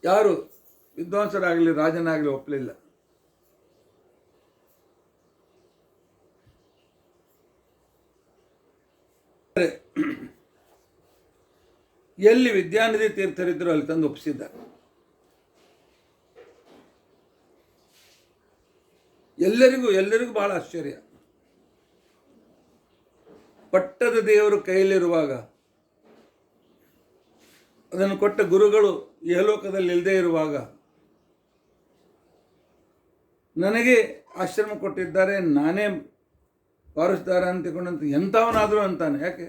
ಯಾರು ವಿದ್ವಾಂಸರಾಗಲಿ ರಾಜನಾಗಲಿ ಒಪ್ಪಲಿಲ್ಲ. ಎಲ್ಲಿ ವಿದ್ಯಾನಿಧಿ ತೀರ್ಥರಿದ್ದರು ಅಲ್ಲಿ ತಂದು ಒಪ್ಪಿಸಿದ್ದಾರೆ. ಎಲ್ಲರಿಗೂ ಬಹಳ ಆಶ್ಚರ್ಯ. ಪಟ್ಟದ ದೇವರು ಕೈಯಲ್ಲಿರುವಾಗ ಅದನ್ನು ಕೊಟ್ಟ ಗುರುಗಳು ಇಹಲೋಕದಲ್ಲಿ ಇಲ್ಲದೆ ಇರುವಾಗ ನನಗೆ ಆಶ್ರಮ ಕೊಟ್ಟಿದ್ದಾರೆ, ನಾನೇ ವಾರಸ್ದಾರ ಅಂತಿಕೊಂಡಂತ ಎಂಥವನಾದರೂ ಅಂತಾನೆ. ಯಾಕೆ?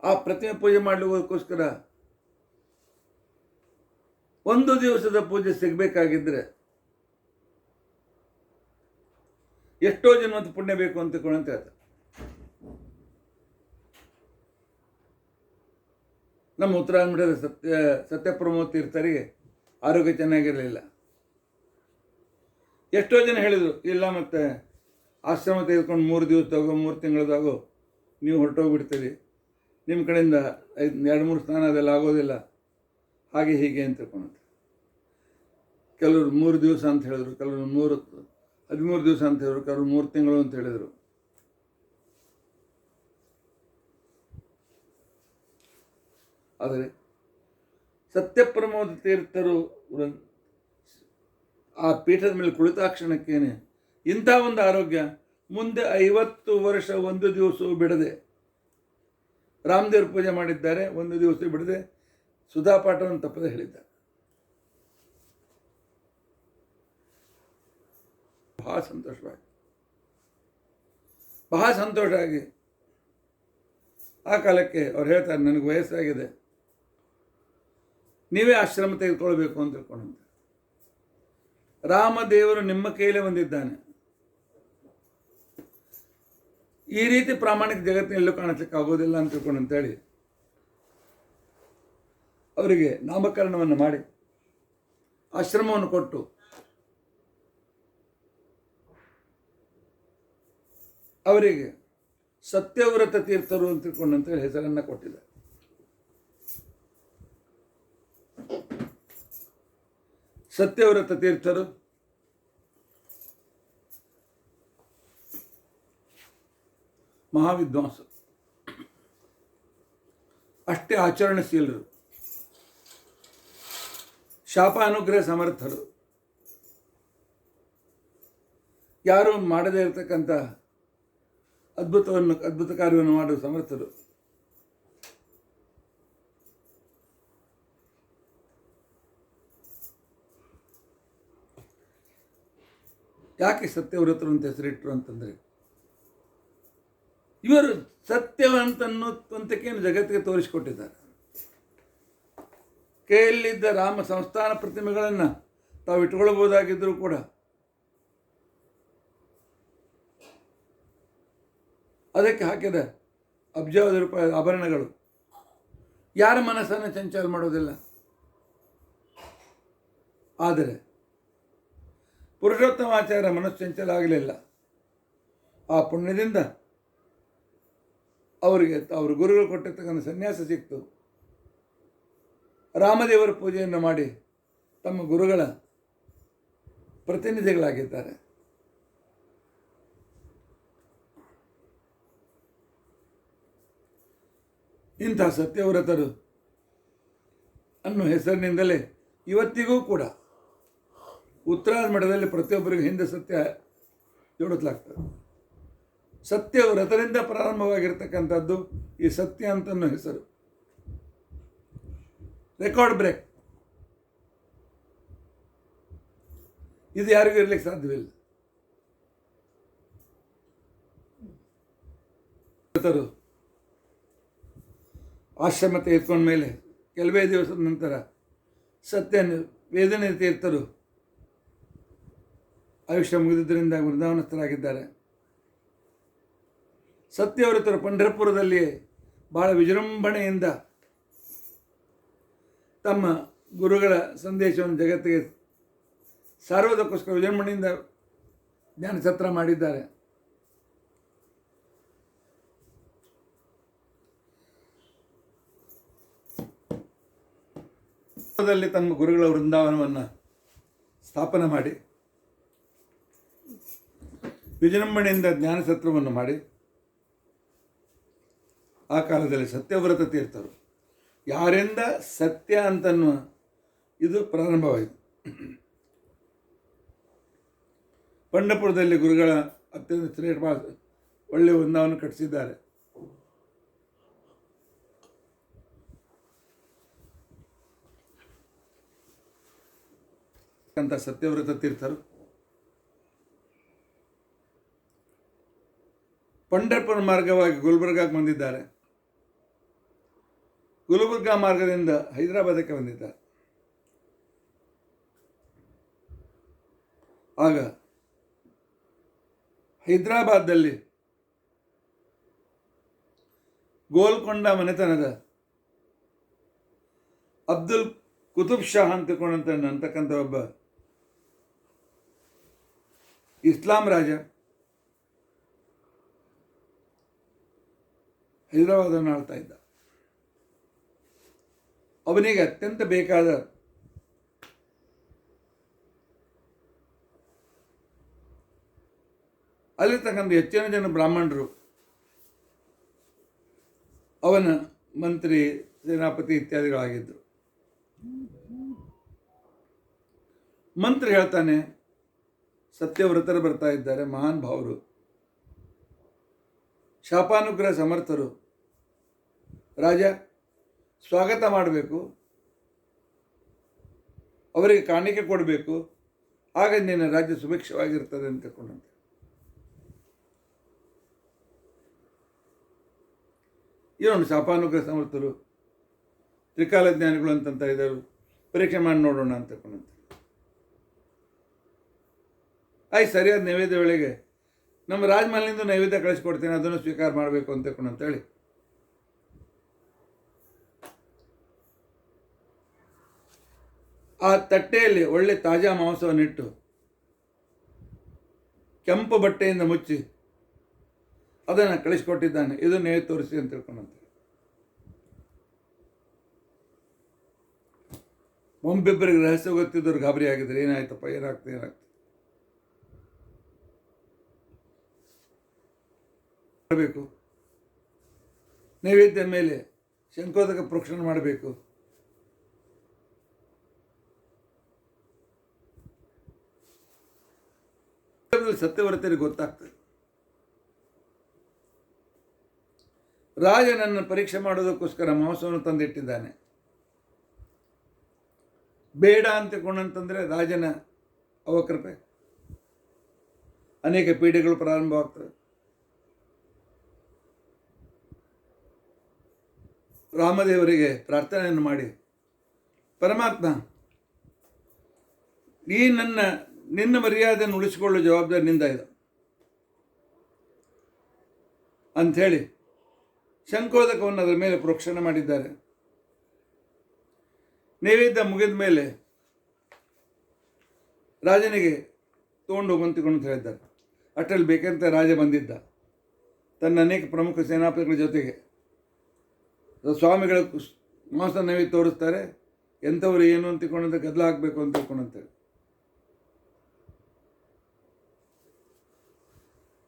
ಆ ಪ್ರತಿಮೆ ಪೂಜೆ ಮಾಡಲಿಕ್ಕೋಸ್ಕರ ಒಂದು ದಿವಸದ ಪೂಜೆ ಸಿಗಬೇಕಾಗಿದ್ದರೆ ಎಷ್ಟೋ ಜನ್ಮದ ಪುಣ್ಯ ಬೇಕು ಅಂತಿಕೊಂಡಂತ ಹೇಳ್ತಾರೆ. ನಮ್ಮ ಉತ್ತರಾಂಧ್ರದ ಸತ್ಯಪ್ರಮೋದ್ ತೀರ್ಥರಿಗೆ ಆರೋಗ್ಯ ಚೆನ್ನಾಗಿರಲಿಲ್ಲ. ಎಷ್ಟೋ ಜನ ಹೇಳಿದರು, ಇಲ್ಲ ಮತ್ತೆ ಆಶ್ರಮ ತೆಗೆದುಕೊಂಡು 3 ದಿವಸದಾಗೋ 3 ತಿಂಗಳದಾಗೋ ನೀವು ಹೊರಟೋಗ್ಬಿಡ್ತೀರಿ, ನಿಮ್ಮ ಕಡೆಯಿಂದ 2-3 ಸ್ನಾನ ಅದೆಲ್ಲ ಆಗೋದಿಲ್ಲ, ಹಾಗೆ ಹೀಗೆ ಅಂತ ತಿಳ್ಕೊಂಡಂತೆ. ಕೆಲವರು 3 ದಿವಸ ಅಂತ ಹೇಳಿದ್ರು, ಕೆಲವರು 13 ದಿವಸ ಅಂತ ಹೇಳಿದ್ರು, ಕೆಲವರು 3 ತಿಂಗಳು ಅಂತ ಹೇಳಿದರು. ಆದರೆ ಸತ್ಯಪ್ರಮೋದ ತೀರ್ಥರು ಆ ಪೀಠದ ಮೇಲೆ ಕುಳಿತಾಕ್ಷಣಕ್ಕೇನೆ ಇಂಥ ಒಂದು ಆರೋಗ್ಯ. ಮುಂದೆ 50 ವರ್ಷ ಒಂದು ದಿವಸವೂ ಬಿಡದೆ ರಾಮದೇವ್ರ ಪೂಜೆ ಮಾಡಿದ್ದಾರೆ, ಒಂದು ದಿವಸ ಬಿಡದೆ ಸುಧಾಪಾಠವನ್ನು ತಪ್ಪದೆ ಹೇಳಿದ್ದಾರೆ. ಬಹಳ ಸಂತೋಷ ಆಗಿ ಆ ಕಾಲಕ್ಕೆ ಅವ್ರು ಹೇಳ್ತಾರೆ, ನನಗೆ ವಯಸ್ಸಾಗಿದೆ, ನೀವೇ ಆಶ್ರಮ ತೆಗೆದುಕೊಳ್ಬೇಕು ಅಂತ ತಿಳ್ಕೊಂಡಂತೆ. ರಾಮದೇವರು ನಿಮ್ಮ ಕೈಲೇ ಬಂದಿದ್ದಾನೆ. ಈ ರೀತಿ ಪ್ರಾಮಾಣಿಕ ಜಗತ್ತಿನ ಎಲ್ಲೂ ಕಾಣಿಸ್ಲಿಕ್ಕೆ ಆಗೋದಿಲ್ಲ ಅಂತ ತಿಳ್ಕೊಂಡಂತೇಳಿ ಅವರಿಗೆ ನಾಮಕರಣವನ್ನು ಮಾಡಿ ಆಶ್ರಮವನ್ನು ಕೊಟ್ಟು ಅವರಿಗೆ ಸತ್ಯವ್ರತ ತೀರ್ಥರು ಅಂತ ತಿಳ್ಕೊಂಡಂತೇಳಿ ಹೆಸರನ್ನು ಕೊಟ್ಟಿದ್ದಾರೆ. ಸತ್ಯವ್ರತ ತೀರ್ಥರು ಮಹಾವಿದ್ವಾಂಸರು, ಅಷ್ಟೇ ಆಚರಣಶೀಲರು, ಶಾಪ ಅನುಗ್ರಹ ಸಮರ್ಥರು, ಯಾರೂ ಮಾಡದೇ ಇರತಕ್ಕಂಥ ಅದ್ಭುತ ಕಾರ್ಯವನ್ನು ಮಾಡುವ ಸಮರ್ಥರು. ಯಾಕೆ ಸತ್ಯವ್ರತರು ಅಂತ ಹೆಸರಿಟ್ಟರು ಅಂತಂದರೆ, ಇವರು ಸತ್ಯವಂತನ್ನುವಂತಕ್ಕೇನು ಜಗತ್ತಿಗೆ ತೋರಿಸಿಕೊಟ್ಟಿದ್ದಾರೆ. ಕೈಯಲ್ಲಿದ್ದ ರಾಮ ಸಂಸ್ಥಾನ ಪ್ರತಿಮೆಗಳನ್ನು ತಾವು ಇಟ್ಕೊಳ್ಬೋದಾಗಿದ್ದರೂ ಕೂಡ ಅದಕ್ಕೆ ಹಾಕಿದ ಅಬ್ಜಾವಧಿ ರೂಪಾಯಿ ಆಭರಣಗಳು ಯಾರ ಮನಸ್ಸನ್ನು ಚಂಚಲ ಮಾಡೋದಿಲ್ಲ. ಆದರೆ ಪುರುಷೋತ್ತಮಾಚಾರ್ಯ ಮನಸ್ಸು ಚಂಚಲ ಆಗಲಿಲ್ಲ. ಆ ಪುಣ್ಯದಿಂದ ಅವರಿಗೆ ಅವ್ರ ಗುರುಗಳು ಕೊಟ್ಟಿರ್ತಕ್ಕಂಥ ಸನ್ಯಾಸ ಸಿಕ್ತು. ರಾಮದೇವರ ಪೂಜೆಯನ್ನು ಮಾಡಿ ತಮ್ಮ ಗುರುಗಳ ಪ್ರತಿನಿಧಿಗಳಾಗಿದ್ದಾರೆ. ಇಂಥ ಸತ್ಯವ್ರತರು ಅನ್ನೋ ಹೆಸರಿನಿಂದಲೇ ಇವತ್ತಿಗೂ ಕೂಡ ಉತ್ತರಾದ ಮಠದಲ್ಲಿ ಪ್ರತಿಯೊಬ್ಬರಿಗೂ ಹಿಂದೆ ಸತ್ಯ ಜೋಡಿಸಲಾಗ್ತದೆ. ಸತ್ಯವ್ರತರಿಂದ ಪ್ರಾರಂಭವಾಗಿರ್ತಕ್ಕಂಥದ್ದು ಈ ಸತ್ಯ ಅಂತನ್ನೋ ಹೆಸರು. ರೆಕಾರ್ಡ್ ಬ್ರೇಕ್ ಇದು ಯಾರಿಗೂ ಇರಲಿಕ್ಕೆ ಸಾಧ್ಯವಿಲ್ಲ. ಆಶ್ರಮ ತೆಗೆದುಕೊಂಡ ಮೇಲೆ ಕೆಲವೇ ದಿವಸದ ನಂತರ ಸತ್ಯ ವೇದನೆ ತೀರ್ಥರು ಆಯುಷ್ಯ ಮುಗಿದುದರಿಂದ ವೃಂದಾವನಸ್ಥರಾಗಿದ್ದಾರೆ. ಸತ್ಯವ್ರತರು ಪಂಢರಪುರದಲ್ಲಿ ಬಹಳ ವಿಜೃಂಭಣೆಯಿಂದ ತಮ್ಮ ಗುರುಗಳ ಸಂದೇಶವನ್ನು ಜಗತ್ತಿಗೆ ಸಾರುವುದಕ್ಕೋಸ್ಕರ ವಿಜೃಂಭಣೆಯಿಂದ ಜ್ಞಾನಛತ್ರ ಮಾಡಿದ್ದಾರೆ. ತಮ್ಮ ಗುರುಗಳ ವೃಂದಾವನವನ್ನು ಸ್ಥಾಪನೆ ಮಾಡಿ ವಿಜೃಂಭಣೆಯಿಂದ ಜ್ಞಾನಸತ್ರವನ್ನು ಮಾಡಿ ಆ ಕಾಲದಲ್ಲಿ ಸತ್ಯವ್ರತ ತೀರ್ಥರು ಯಾರಿಂದ ಸತ್ಯ ಅಂತನ್ನುವ ಇದು ಪ್ರಾರಂಭವಾಯಿತು. ಪಂಢರಪುರದಲ್ಲಿ ಗುರುಗಳ ಅತ್ಯಂತ ಶ್ರೇಷ್ಠ ಒಳ್ಳೆಯ ವೃಂದಾವನ ಕಟ್ಟಿಸಿದ್ದಾರೆ. ಅಂತ ಸತ್ಯವ್ರತ ತೀರ್ಥರು ಪಂಢರಪುರ ಮಾರ್ಗವಾಗಿ ಗುಲ್ಬರ್ಗಾಕ್ಕೆ ಬಂದಿದ್ದಾರೆ. ಗುಲ್ಬರ್ಗಾ ಮಾರ್ಗದಿಂದ ಹೈದರಾಬಾದಕ್ಕೆ ಬಂದಿದ್ದಾರೆ. ಆಗ ಹೈದರಾಬಾದ್ದಲ್ಲಿ ಗೋಲ್ಕೊಂಡ ಮನೆತನದ ಅಬ್ದುಲ್ ಕುತುಬ್ ಶಾ ಅಂತಕ್ಕಂಥ ಒಬ್ಬ ಇಸ್ಲಾಂ ರಾಜ ಹೈದರಾಬಾದನ್ನು ಆಳ್ತಾ ಇದ್ದ. ಅವನಿಗೆ ಅತ್ಯಂತ ಬೇಕಾದ ಅಲ್ಲಿರ್ತಕ್ಕಂಥ ಹೆಚ್ಚಿನ ಜನ ಬ್ರಾಹ್ಮಣರು ಅವನ ಮಂತ್ರಿ, ಸೇನಾಪತಿ ಇತ್ಯಾದಿಗಳಾಗಿದ್ದರು. ಮಂತ್ರಿ ಹೇಳ್ತಾನೆ, ಸತ್ಯವ್ರತರು ಬರ್ತಾ ಇದ್ದಾರೆ, ಮಹಾನ್ ಭಾವರು, ಶಾಪಾನುಗ್ರಹ ಸಮರ್ಥರು, ರಾಜ ಸ್ವಾಗತ ಮಾಡಬೇಕು, ಅವರಿಗೆ ಕಾಣಿಕೆ ಕೊಡಬೇಕು, ಆಗ ನಿನ್ನ ರಾಜ್ಯ ಸುಭಿಕ್ಷವಾಗಿರ್ತದೆ ಅಂತ ತಿಳ್ಕೊಂಡಂತೆ. ಇವನು ಶಾಪಾನುಗ್ರಹ ಸಮರ್ಥರು, ತ್ರಿಕಾಲ ಜ್ಞಾನಿಗಳು ಅಂತಂತ ಇದ್ದರು, ಪರೀಕ್ಷೆ ಮಾಡಿ ನೋಡೋಣ ಅಂತ ತಿಳ್ಕೊಂಡಂತೆ. ಆಯ್ತು, ಸರಿಯಾದ ನೈವೇದ್ಯ ವೇಳೆಗೆ ನಮ್ಮ ರಾಜಮಹಲಿಂದ ನೈವೇದ್ಯ ಕಳಿಸ್ಕೊಡ್ತೀನಿ, ಅದನ್ನು ಸ್ವೀಕಾರ ಮಾಡಬೇಕು ಅಂತ ತಿಳ್ಕೊಂಡಂತೇಳಿ ಆ ತಟ್ಟೆಯಲ್ಲಿ ಒಳ್ಳೆ ತಾಜಾ ಮಾಂಸವನ್ನಿಟ್ಟು ಕೆಂಪು ಬಟ್ಟೆಯಿಂದ ಮುಚ್ಚಿ ಅದನ್ನು ಕಳಿಸ್ಕೊಟ್ಟಿದ್ದಾನೆ. ಇದು ನೈವೇದ್ಯ ತೋರಿಸಿ ಅಂತ ತಿಳ್ಕೊಂಡಂತೆ. ಒಬ್ಬೊಬ್ಬರಿಗೆ ರಹಸ್ಯ ಗೊತ್ತಿದ್ದವ್ರು ಗಾಬರಿ ಆಗಿದ್ರು, ಏನಾಯ್ತಪ್ಪ, ಏನಾಗ್ತದೆ. ಮಾಡಬೇಕು, ನೈವೇದ್ಯ ಮೇಲೆ ಶಂಕೋದಕ ಪ್ರೋಕ್ಷಣೆ ಮಾಡಬೇಕು. ಸತ್ಯವ್ರತರಿಗೆ ಗೊತ್ತಾಗ್ತದೆ. ರಾಜನನ್ನು ಪರೀಕ್ಷೆ ಮಾಡೋದಕ್ಕೋಸ್ಕರ ಮಾಂಸವನ್ನು ತಂದಿಟ್ಟಿದ್ದಾನೆ. ಬೇಡ ಅಂತಕೊಂಡಂತಂದರೆ ರಾಜನ ಅವಕೃಪೆ. ಅನೇಕ ಪೀಡೆಗಳು ಪ್ರಾರಂಭವಾಗ್ತವೆ. ರಾಮದೇವರಿಗೆ ಪ್ರಾರ್ಥನೆಯನ್ನು ಮಾಡಿ, ಪರಮಾತ್ಮ, ಈ ನಿನ್ನ ಮರ್ಯಾದೆಯನ್ನು ಉಳಿಸಿಕೊಳ್ಳುವ ಜವಾಬ್ದಾರಿ ನಿಂದ ಇದು ಅಂಥೇಳಿ ಶಂಖೋದಕವನ್ನು ಅದರ ಮೇಲೆ ಪ್ರೋಕ್ಷಣೆ ಮಾಡಿದ್ದಾರೆ. ನೈವೇದ್ಯ ಮುಗಿದ ಮೇಲೆ ರಾಜನಿಗೆ ತೊಗೊಂಡು ಹೋಗುವಂತಿಕೊಂಡು ಅಂತ ಹೇಳಿದ್ದಾರೆ. ಅಷ್ಟರಲ್ಲಿ ಬೇಕಂತ ರಾಜ ಬಂದಿದ್ದ ತನ್ನ ಅನೇಕ ಪ್ರಮುಖ ಸೇನಾಪತಿಗಳ ಜೊತೆಗೆ. ಸ್ವಾಮಿಗಳ ಮಾಂಸ ನೈವೇದ್ಯ ತೋರಿಸ್ತಾರೆ, ಎಂಥವ್ರು ಏನು ಅಂತ ತಿಳ್ಕೊಂಡಂತೆ ಗದ್ದಲ ಹಾಕಬೇಕು ಅಂತ ತಿಳ್ಕೊಂಡಂತೇಳಿ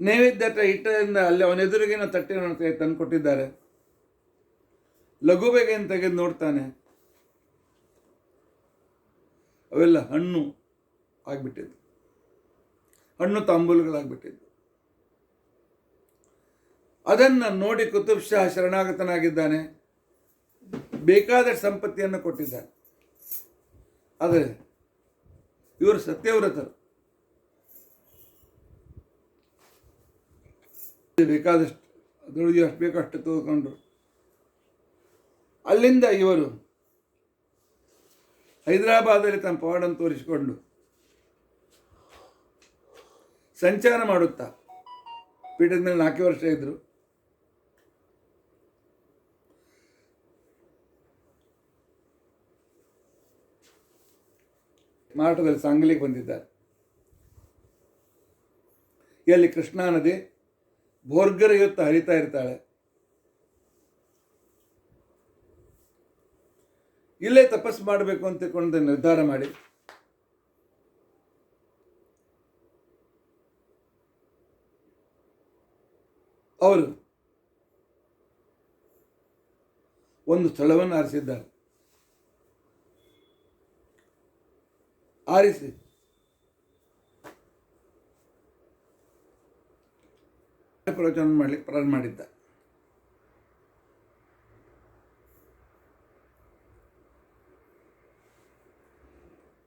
ನೈವೇದ್ಯ ಇಟ್ಟದಿಂದ ಅಲ್ಲಿ ಅವನ ಎದುರಿಗಿನ ತಟ್ಟೆಯನ್ನು ತಂದು ಕೊಟ್ಟಿದ್ದಾರೆ. ಲಘು ಬೇಗೇನು ತೆಗೆದು ನೋಡ್ತಾನೆ, ಅವೆಲ್ಲ ಹಣ್ಣು ಆಗಿಬಿಟ್ಟಿದ್ದು, ಹಣ್ಣು ತಾಂಬೂಲಗಳಾಗ್ಬಿಟ್ಟಿದ್ದು. ಅದನ್ನು ನೋಡಿ ಕುತುಬ್ ಶಾ ಶರಣಾಗತನಾಗಿದ್ದಾನೆ, ಬೇಕಾದಷ್ಟು ಸಂಪತ್ತಿಯನ್ನು ಕೊಟ್ಟಿದ್ದಾನೆ. ಆದರೆ ಇವರು ಸತ್ಯವ್ರತರು, ಬೇಕಾದಷ್ಟು ಅದರೊಳಗೆ ಅಷ್ಟು ಬೇಕಷ್ಟು ತಗೊಂಡ್ರು. ಅಲ್ಲಿಂದ ಇವರು ಹೈದರಾಬಾದಲ್ಲಿ ತಮ್ಮ ಪವಾಡನ್ನು ತೋರಿಸಿಕೊಂಡು ಸಂಚಾರ ಮಾಡುತ್ತಾ, ಪೀಠದ ಮೇಲೆ 4 ವರ್ಷ ಇದ್ದರು. ಮರಾಠದಲ್ಲಿ ಸಾಂಗ್ಲಿಗೆ ಬಂದಿದ್ದಾರೆ. ಎಲ್ಲಿ ಕೃಷ್ಣಾ ನದಿ ಭೋರ್ಗರ ಹೊತ್ತು ಹರಿತಾ ಇರ್ತಾಳೆ. ಇಲ್ಲೇ ತಪಸ್ಸು ಮಾಡಬೇಕು ಅಂತ ತಿಳ್ಕೊಂಡು ನಿರ್ಧಾರ ಮಾಡಿ ಅವರು ಒಂದು ಸ್ಥಳವನ್ನು ಆರಿಸಿದ್ದಾರೆ. ಆರಿಸಿ ಪ್ರವಚನ ಮಾಡಲಿಕ್ಕೆ ಪ್ರಾರಂಭ ಮಾಡಿದ್ದ.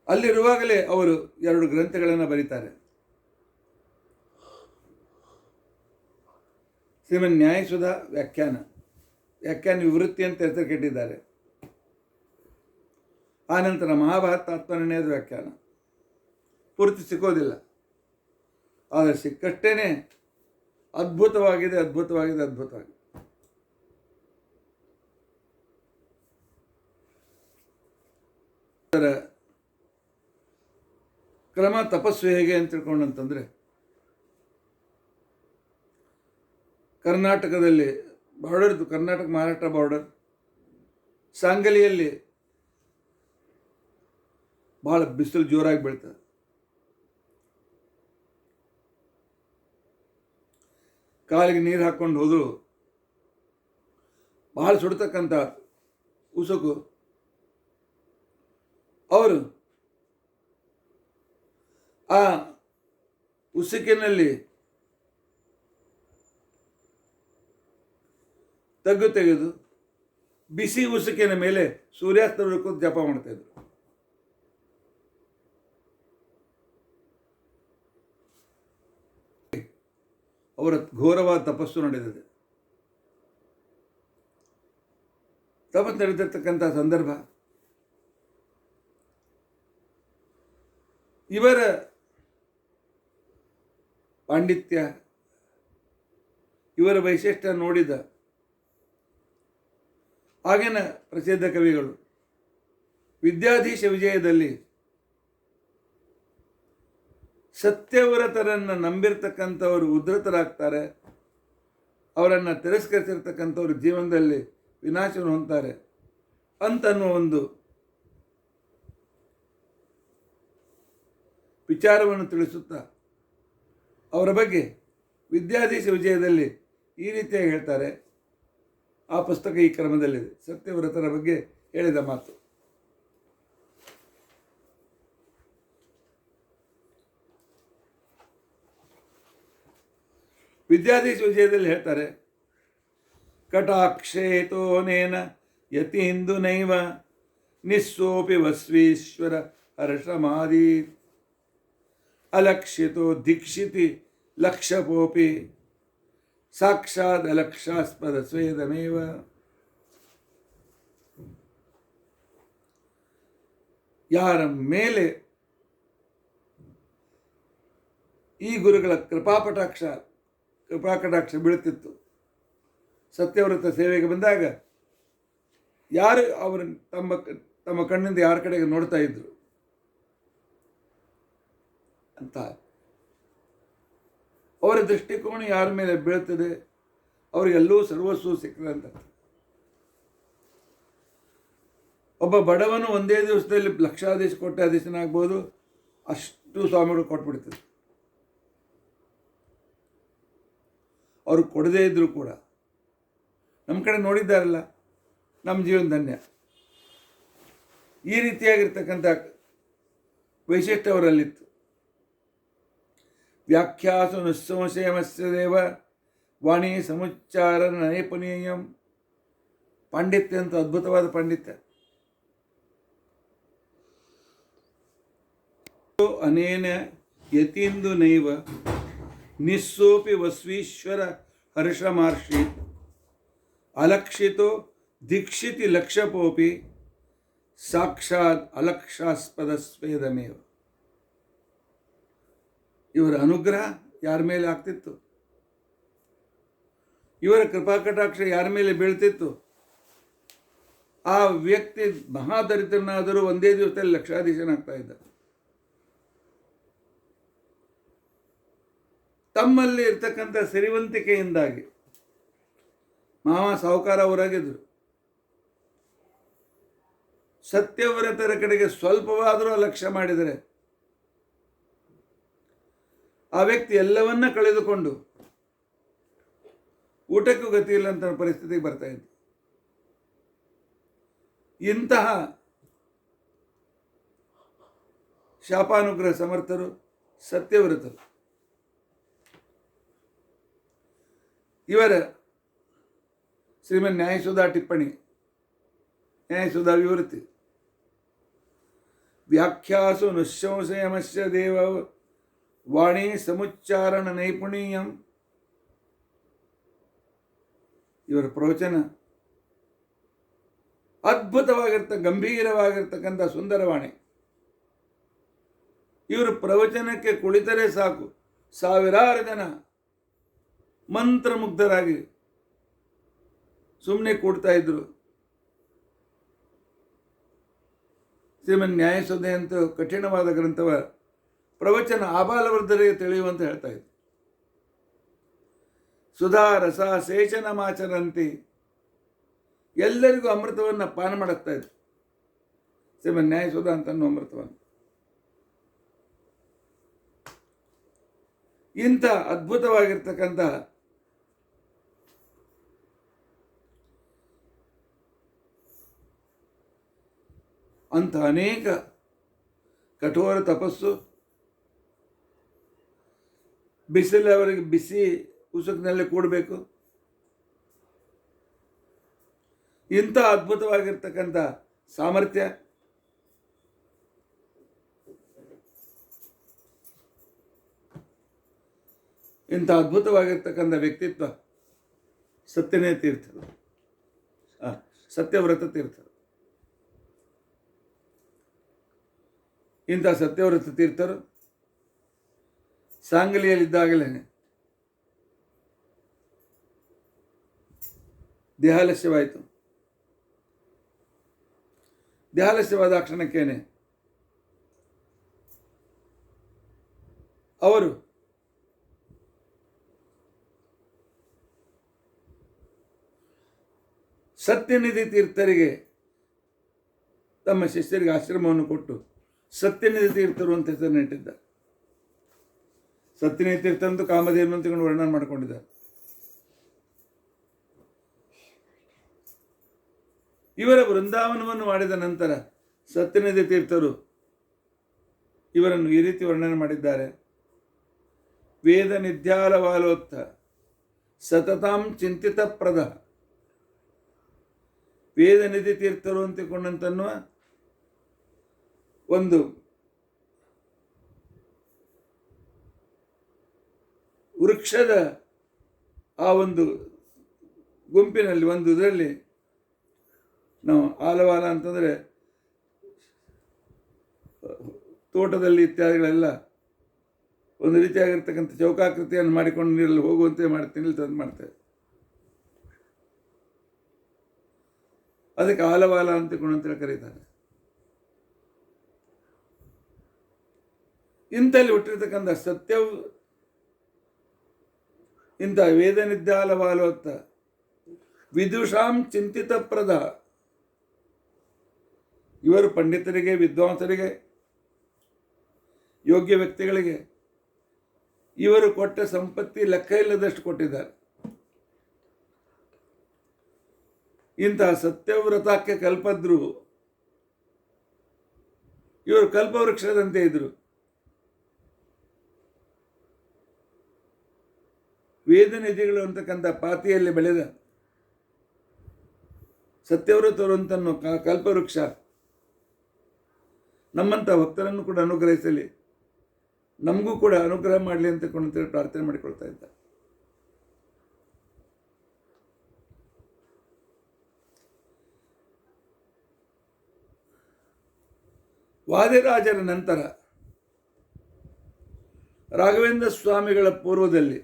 ಅಲ್ಲಿರುವಾಗಲೇ ಅವರು 2 ಗ್ರಂಥಗಳನ್ನು ಬರೀತಾರೆ. ಶ್ರೀಮನ್ ನ್ಯಾಯಸುಧಾ ವ್ಯಾಖ್ಯಾನ ವಿವೃತ್ತಿ ಅಂತ ಹೆಸರು ಕೆಟ್ಟಿದ್ದಾರೆ. ಆನಂತರ ಮಹಾಭಾರತ ಆತ್ಮನಿರ್ಣಯದ ವ್ಯಾಖ್ಯಾನ ಪೂರ್ತಿ ಸಿಕ್ಕೋದಿಲ್ಲ, ಆದರೆ ಸಿಕ್ಕಷ್ಟೇನೆ ಅದ್ಭುತವಾಗಿದೆ. ಅದರ ಕ್ರಮ ತಪಸ್ಸು ಹೇಗೆ ಅಂತ ತಿಳ್ಕೊಂಡಂತಂದರೆ, ಕರ್ನಾಟಕದಲ್ಲಿ ಬಾರ್ಡರ್ದು, ಕರ್ನಾಟಕ ಮಹಾರಾಷ್ಟ್ರ ಬಾರ್ಡರ್ ಸಾಂಗಲಿಯಲ್ಲಿ ಭಾಳ ಬಿಸಿಲು ಜೋರಾಗಿ ಬೀಳ್ತದೆ. ಕಾಲಿಗೆ ನೀರು ಹಾಕ್ಕೊಂಡು ಹೋದರೂ ಭಾಳ ಸುಡ್ತಕ್ಕಂಥ ಉಸುಕು. ಅವರು ಆ ಉಸುಕಿನಲ್ಲಿ ತೆಗೆದು ಬಿಸಿ ಉಸುಕಿನ ಮೇಲೆ ಸೂರ್ಯಾಸ್ತ ಕೂತು ಜಪ ಮಾಡ್ತಾಯಿದ್ರು. ಅವರ ಘೋರವಾದ ತಪಸ್ಸು ನಡೆದಿದೆ. ತಪಸ್ಸು ನಡೆದಿರ್ತಕ್ಕಂಥ ಸಂದರ್ಭ, ಇವರ ಪಾಂಡಿತ್ಯ, ಇವರ ವೈಶಿಷ್ಟ್ಯ ನೋಡಿದ ಆಗಿನ ಪ್ರಸಿದ್ಧ ಕವಿಗಳು ವಿದ್ಯಾಧೀಶ ವಿಜಯದಲ್ಲಿ ಸತ್ಯವ್ರತರನ್ನು ನಂಬಿರ್ತಕ್ಕಂಥವರು ಉದ್ಧತರಾಗ್ತಾರೆ, ಅವರನ್ನು ತಿರಸ್ಕರಿಸಿರ್ತಕ್ಕಂಥವ್ರು ಜೀವನದಲ್ಲಿ ವಿನಾಶವನ್ನು ಹೊಂದ್ತಾರೆ ಅಂತನ್ನುವ ಒಂದು ವಿಚಾರವನ್ನು ತಿಳಿಸುತ್ತಾ ಅವರ ಬಗ್ಗೆ ವಿದ್ಯಾಧೀಶ ವಿಜಯದಲ್ಲಿ ಈ ರೀತಿಯಾಗಿ ಹೇಳ್ತಾರೆ. ಆ ಪುಸ್ತಕ ಈ ಕ್ರಮದಲ್ಲಿದೆ, ಸತ್ಯವ್ರತರ ಬಗ್ಗೆ ಹೇಳಿದ ಮಾತು. ವಿದ್ಯಾಧೀಶ ವಿಜಯದಲ್ಲಿ ಹೇಳ್ತಾರೆ, ಕಟಾಕ್ಷೇತೋನೇನ ಯತೀಂದು ನೈವ ನಿಸ್ಸೋಪಿ ವಸ್ವೀಶ್ವರ ಹರ್ಷಮಾದಿ ಅಲಕ್ಷಿತೋ ದೀಕ್ಷಿತಿ ಲಕ್ಷಪೋಪಿ ಸಾಕ್ಷಾತ್ ಅಲಕ್ಷಾಸ್ಪದ ಸ್ವೇದಮೇವ. ಯಾರ ಮೇಲೆ ಈ ಗುರುಗಳ ಕೃಪಾಕಟಾಕ್ಷ ಬೀಳುತ್ತಿತ್ತು, ಸತ್ಯವ್ರತ ಸೇವೆಗೆ ಬಂದಾಗ ಯಾರು ಅವರು ತಮ್ಮ ಕಣ್ಣಿಂದ ಯಾರ ಕಡೆಗೆ ನೋಡ್ತಾ ಇದ್ರು ಅಂತ ಅವರ ದೃಷ್ಟಿಕೋನ ಯಾರ ಮೇಲೆ ಬೀಳ್ತದೆ ಅವರಿಗೆಲ್ಲೂ ಸರ್ವಸ್ವ ಸಿಕ್ಕದಂತ. ಒಬ್ಬ ಬಡವನು ಒಂದೇ ದಿವಸದಲ್ಲಿ ಲಕ್ಷಾಧೀಶ ಕೋಟ್ಯಾಧೀಶನಾಗ್ಬೋದು, ಅಷ್ಟು ಸ್ವಾಮಿಗಳು ಕೊಟ್ಬಿಡ್ತದೆ. ಅವರು ಕೊಡದೇ ಇದ್ದರೂ ಕೂಡ ನಮ್ಮ ಕಡೆ ನೋಡಿದ್ದಾರಲ್ಲ, ನಮ್ಮ ಜೀವನ ಧನ್ಯ. ಈ ರೀತಿಯಾಗಿರ್ತಕ್ಕಂಥ ವೈಶಿಷ್ಟ್ಯ ಅವರಲ್ಲಿತ್ತು. ವ್ಯಾಖ್ಯಾಸು ನಿಸ್ಸಂಶಯಮಸ್ಯ ದೇವ ವಾಣಿ ಸಮುಚ್ಚಾರ ನೈಪುಣ್ಯಂ. ಪಾಂಡಿತ್ಯ ಅಂತ ಅದ್ಭುತವಾದ ಪಾಂಡಿತ್ಯ. ಅನೇನ ಯತೀಂದು ನೈವ ನಿಸ್ಸೋಪಿ ವಸ್ವೀಶ್ವರ ಹರ್ಷಮಾರ್ಷಿ ಅಲಕ್ಷಿತೋ ದೀಕ್ಷಿತಿ ಲಕ್ಷಪೋಪಿ ಸಾಕ್ಷಾತ್ ಅಲಕ್ಷಾಸ್ಪದ ಸ್ವೇದಮೇವ. ಇವರ ಅನುಗ್ರಹ ಯಾರ ಮೇಲೆ ಆಗ್ತಿತ್ತು, ಇವರ ಕೃಪಾಕಟಾಕ್ಷ ಯಾರ ಮೇಲೆ ಬೀಳ್ತಿತ್ತು, ಆ ವ್ಯಕ್ತಿ ಮಹಾದರಿದ್ರನಾದರೂ ಒಂದೇ ದಿವಸದಲ್ಲಿ ಲಕ್ಷಾಧೀಶನಾಗ್ತಾ ಇದ್ದ. ತಮ್ಮಲ್ಲಿ ಇರ್ತಕ್ಕಂಥ ಸಿರಿವಂತಿಕೆಯಿಂದಾಗಿ ಮಾವ ಸಾಹುಕಾರ ಅವರಾಗಿದ್ದರು. ಸತ್ಯವ್ರತರ ಕಡೆಗೆ ಸ್ವಲ್ಪವಾದರೂ ಲಕ್ಷ್ಯ ಮಾಡಿದರೆ ಆ ವ್ಯಕ್ತಿ ಎಲ್ಲವನ್ನ ಕಳೆದುಕೊಂಡು ಊಟಕ್ಕೂ ಗತಿ ಇಲ್ಲ ಅಂತ ಪರಿಸ್ಥಿತಿಗೆ ಬರ್ತಾ ಇದ್ದ. ಇಂತಹ ಶಾಪಾನುಗ್ರಹ ಸಮರ್ಥರು ಸತ್ಯವ್ರತರು. ಇವರ ಶ್ರೀಮನ್ ನ್ಯಾಯಸುಧಾ ಟಿಪ್ಪಣಿ, ನ್ಯಾಯಸುಧಾ ವಿವೃತ್ತಿ. ವ್ಯಾಖ್ಯಾಸು ನಿಸ್ಸಂಶಯಮಸ್ಯ ದೇವ ವಾಣಿ ಸಮುಚ್ಚಾರಣ ನೈಪುಣ್ಯಂ. ಇವರ ಪ್ರವಚನ ಗಂಭೀರವಾಗಿರ್ತಕ್ಕಂಥ ಸುಂದರವಾಣಿ. ಇವರು ಪ್ರವಚನಕ್ಕೆ ಕುಳಿತರೆ ಸಾಕು, ಸಾವಿರಾರು ಜನ ಮಂತ್ರಮುಗ್ಧರಾಗಿ ಸುಮ್ಮನೆ ಕೂಡ್ತಾ ಇದ್ರು. ಶ್ರೀಮನ್ ನ್ಯಾಯಸುಧೆ ಅಂತ ಕಠಿಣವಾದ ಗ್ರಂಥವ ಪ್ರವಚನ ಆಬಾಲವೃದ್ಧರಿಗೆ ತಿಳಿಯುವಂತ ಹೇಳ್ತಾ ಇದ್ರು. ಸುಧಾ ರಸ ಸೇಚನಮಾಚರಂತಿ, ಎಲ್ಲರಿಗೂ ಅಮೃತವನ್ನು ಪಾನ ಮಾಡಿಸ್ತಾ ಇದ್ರು. ಶ್ರೀಮನ್ ನ್ಯಾಯಸುಧಾ ಅಂತ ಅಮೃತವನ್ನು. ಇಂಥ ಅದ್ಭುತವಾಗಿರ್ತಕ್ಕಂಥ ಅಂಥ ಅನೇಕ ಕಠೋರ ತಪಸ್ಸು, ಬಿಸಿಲು ಅವರಿಗೆ ಬಿಸಿ ಉಸುಕಿನಲ್ಲಿ ಕೂಡಬೇಕು. ಇಂಥ ಅದ್ಭುತವಾಗಿರ್ತಕ್ಕಂಥ ಸಾಮರ್ಥ್ಯ, ಇಂಥ ಅದ್ಭುತವಾಗಿರ್ತಕ್ಕಂಥ ವ್ಯಕ್ತಿತ್ವ ಸತ್ಯನೇ ತೀರ್ಥರು, ಸತ್ಯವ್ರತ ತೀರ್ಥರು. ಇಂಥ ಸತ್ಯವ್ರತ ತೀರ್ಥರು ಸಾಂಗಲಿಯಲ್ಲಿದ್ದಾಗಲೇ ದೇಹಾಲಸ್ಯವಾಯಿತು. ದೇಹಾಲಸ್ಯವಾದ ಕ್ಷಣಕ್ಕೇನೆ ಅವರು ಸತ್ಯನಿಧಿ ತೀರ್ಥರಿಗೆ ತಮ್ಮ ಶಿಷ್ಯರಿಗೆ ಆಶ್ರಮವನ್ನು ಕೊಟ್ಟು ಸತ್ಯನಿಧಿ ತೀರ್ಥರು ಅಂತ ಹೆಸರು ನೆಟ್ಟಿದ್ದಾರೆ. ಸತ್ಯನಿಧಿ ತೀರ್ಥ ಅಂತೂ ಕಾಮಧೇನು ಅಂತ ವರ್ಣನೆ ಮಾಡಿಕೊಂಡಿದ್ದಾರೆ. ಇವರ ವೃಂದಾವನವನ್ನು ಮಾಡಿದ ನಂತರ ಸತ್ಯನಿಧಿ ತೀರ್ಥರು ಇವರನ್ನು ಈ ರೀತಿ ವರ್ಣನೆ ಮಾಡಿದ್ದಾರೆ. ವೇದ ನಿಧ್ಯಾಲವಾಲೋತ್ಥ ಸತತಾಂ ಚಿಂತಿತ ಪ್ರದ. ವೇದನಿಧಿ ತೀರ್ಥರು ಅಂತಿಕೊಂಡಂತನ್ನುವ ಒಂದು ವೃಕ್ಷದ ಆ ಒಂದು ಗುಂಪಿನಲ್ಲಿ ಒಂದು ಇದರಲ್ಲಿ ನಾವು ಆಲವಾಲ ಅಂತಂದರೆ ತೋಟದಲ್ಲಿ ಇತ್ಯಾದಿಗಳೆಲ್ಲ ಒಂದು ರೀತಿಯಾಗಿರ್ತಕ್ಕಂಥ ಚೌಕಾಕೃತಿಯನ್ನು ಮಾಡಿಕೊಂಡು ನೀರಲ್ಲಿ ಹೋಗುವಂತೆ ಮಾಡ್ತೀನಿ ತಂದು ಮಾಡ್ತೇವೆ. ಅದಕ್ಕೆ ಆಲವಾಲ ಅಂತೇಳಿ ಕರೀತಾರೆ. ಇಂಥಲ್ಲಿ ಹುಟ್ಟಿರ್ತಕ್ಕಂಥ ಸತ್ಯವು ಇಂಥ ವೇದನಿದ್ದಾಲವಾಲೋತ್ತ ವಿದುಷಾಂ ಚಿಂತಿತ ಪ್ರದ. ಇವರು ಪಂಡಿತರಿಗೆ, ವಿದ್ವಾಂಸರಿಗೆ, ಯೋಗ್ಯ ವ್ಯಕ್ತಿಗಳಿಗೆ ಇವರು ಕೊಟ್ಟ ಸಂಪತ್ತಿ ಲೆಕ್ಕ ಇಲ್ಲದಷ್ಟು ಕೊಟ್ಟಿದ್ದಾರೆ. ಇಂತಹ ಸತ್ಯವ್ರತಕ್ಕೆ ಕಲ್ಪದ್ರು. ಇವರು ಕಲ್ಪವೃಕ್ಷದಂತೆ ಇದ್ರು. ವೇದ ನಿಧಿಗಳು ಅಂತಕ್ಕಂಥ ಪಾತಿಯಲ್ಲಿ ಬೆಳೆದ ಸತ್ಯವ್ರತರು ಅಂತನ್ನೋ ಕಲ್ಪವೃಕ್ಷ ನಮ್ಮಂಥ ಭಕ್ತರನ್ನು ಕೂಡ ಅನುಗ್ರಹಿಸಲಿ, ನಮಗೂ ಕೂಡ ಅನುಗ್ರಹ ಮಾಡಲಿ ಅಂತ ಪ್ರಾರ್ಥನೆ ಮಾಡಿಕೊಳ್ತಾ ಇದ್ದಾರೆ. ವಾದಿರಾಜರ ನಂತರ ರಾಘವೇಂದ್ರ ಸ್ವಾಮಿಗಳ ಪೂರ್ವದಲ್ಲಿ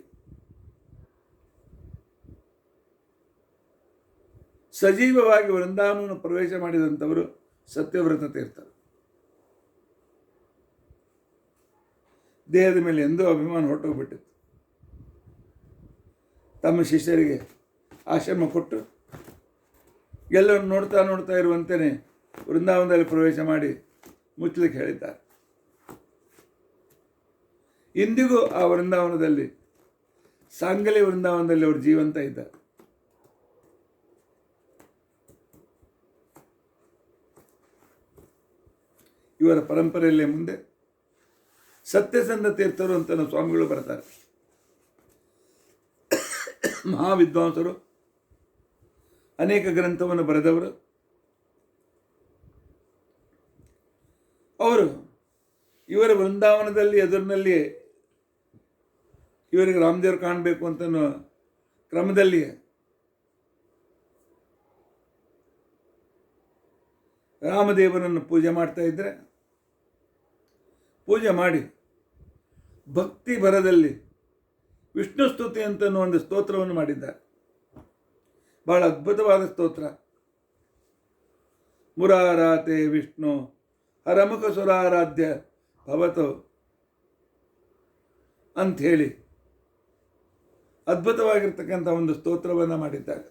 ಸಜೀವವಾಗಿ ವೃಂದಾವನವನ್ನು ಪ್ರವೇಶ ಮಾಡಿದಂಥವರು ಸತ್ಯವ್ರತ ತೀರ್ಥರು. ದೇಹದ ಮೇಲೆ ಎಂದೂ ಅಭಿಮಾನ ಹೊರಟೋಗ್ಬಿಟ್ಟಿತ್ತು. ತಮ್ಮ ಶಿಷ್ಯರಿಗೆ ಆಶ್ರಮ ಕೊಟ್ಟು ಎಲ್ಲರನ್ನು ನೋಡ್ತಾ ನೋಡ್ತಾ ಇರುವಂತೆಯೇ ವೃಂದಾವನದಲ್ಲಿ ಪ್ರವೇಶ ಮಾಡಿ ಮುಚ್ಚಲಿಕ್ಕೆ ಹೇಳಿದ್ದಾರೆ. ಇಂದಿಗೂ ಆ ವೃಂದಾವನದಲ್ಲಿ, ಸಾಂಗಲಿ ವೃಂದಾವನದಲ್ಲಿ ಅವರು ಜೀವಂತ ಇದ್ದಾರೆ. ಇವರ ಪರಂಪರೆಯಲ್ಲೇ ಮುಂದೆ ಸತ್ಯಸಂಧ ತೀರ್ಥರು ಅಂತ ನಮ್ಮ ಸ್ವಾಮಿಗಳು ಬರ್ತಾರೆ. ಮಹಾವಿದ್ವಾಂಸರು, ಅನೇಕ ಗ್ರಂಥವನ್ನು ಬರೆದವರು. ಅವರು ಇವರ ವೃಂದಾವನದಲ್ಲಿ ಎದುರಿನಲ್ಲಿ ಇವರಿಗೆ ರಾಮದೇವರು ಕಾಣಬೇಕು ಅಂತ ಕ್ರಮದಲ್ಲಿ ರಾಮದೇವರನ್ನು ಪೂಜೆ ಮಾಡ್ತಾ ಇದ್ದರೆ, ಪೂಜೆ ಮಾಡಿ ಭಕ್ತಿ ಭರದಲ್ಲಿ ವಿಷ್ಣು ಸ್ತುತಿ ಅಂತ ಒಂದು ಸ್ತೋತ್ರವನ್ನು ಮಾಡಿದ್ದಾರೆ. ಬಹಳ ಅದ್ಭುತವಾದ ಸ್ತೋತ್ರ. ಮುರಾರಾತೆ ವಿಷ್ಣು ಹರಮುಖ ಸುರಾರಾಧ್ಯ ಭವತೋ ಅಂಥೇಳಿ ಅದ್ಭುತವಾಗಿರ್ತಕ್ಕಂಥ ಒಂದು ಸ್ತೋತ್ರವನ್ನು ಮಾಡಿದ್ದಾರೆ.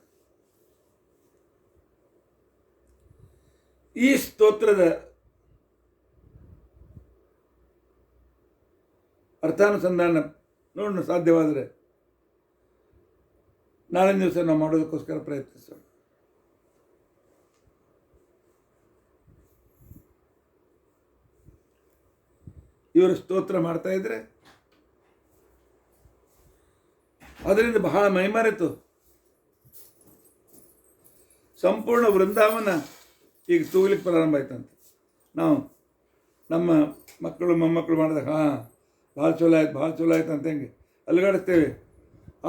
ಈ ಸ್ತೋತ್ರದ ಅರ್ಥಾನುಸಂಧಾನ ನೋಡೋಣ, ಸಾಧ್ಯವಾದರೆ ನಾಳಿನ ದಿವಸ ನಾವು ಮಾಡೋದಕ್ಕೋಸ್ಕರ ಪ್ರಯತ್ನಿಸೋಣ. ಇವರು ಸ್ತೋತ್ರ ಮಾಡ್ತಾ ಇದ್ರೆ ಅದರಿಂದ ಬಹಳ ಮೈಮರೆತು ಸಂಪೂರ್ಣ ವೃಂದಾವನ ಈಗ ತೂಗ್ಲಿಕ್ಕೆ ಪ್ರಾರಂಭ ಆಯ್ತಂತೆ. ನಾವು ನಮ್ಮ ಮಕ್ಕಳು ಮೊಮ್ಮಕ್ಕಳು ಮಾಡಿದಾಗ ಭಾಳ ಚಲೋ ಆಯ್ತು, ಭಾಳ ಚಲೋ ಆಯ್ತು ಅಂತ ಹೆಂಗೆ ಅಲುಗಾಡಿಸ್ತೇವೆ,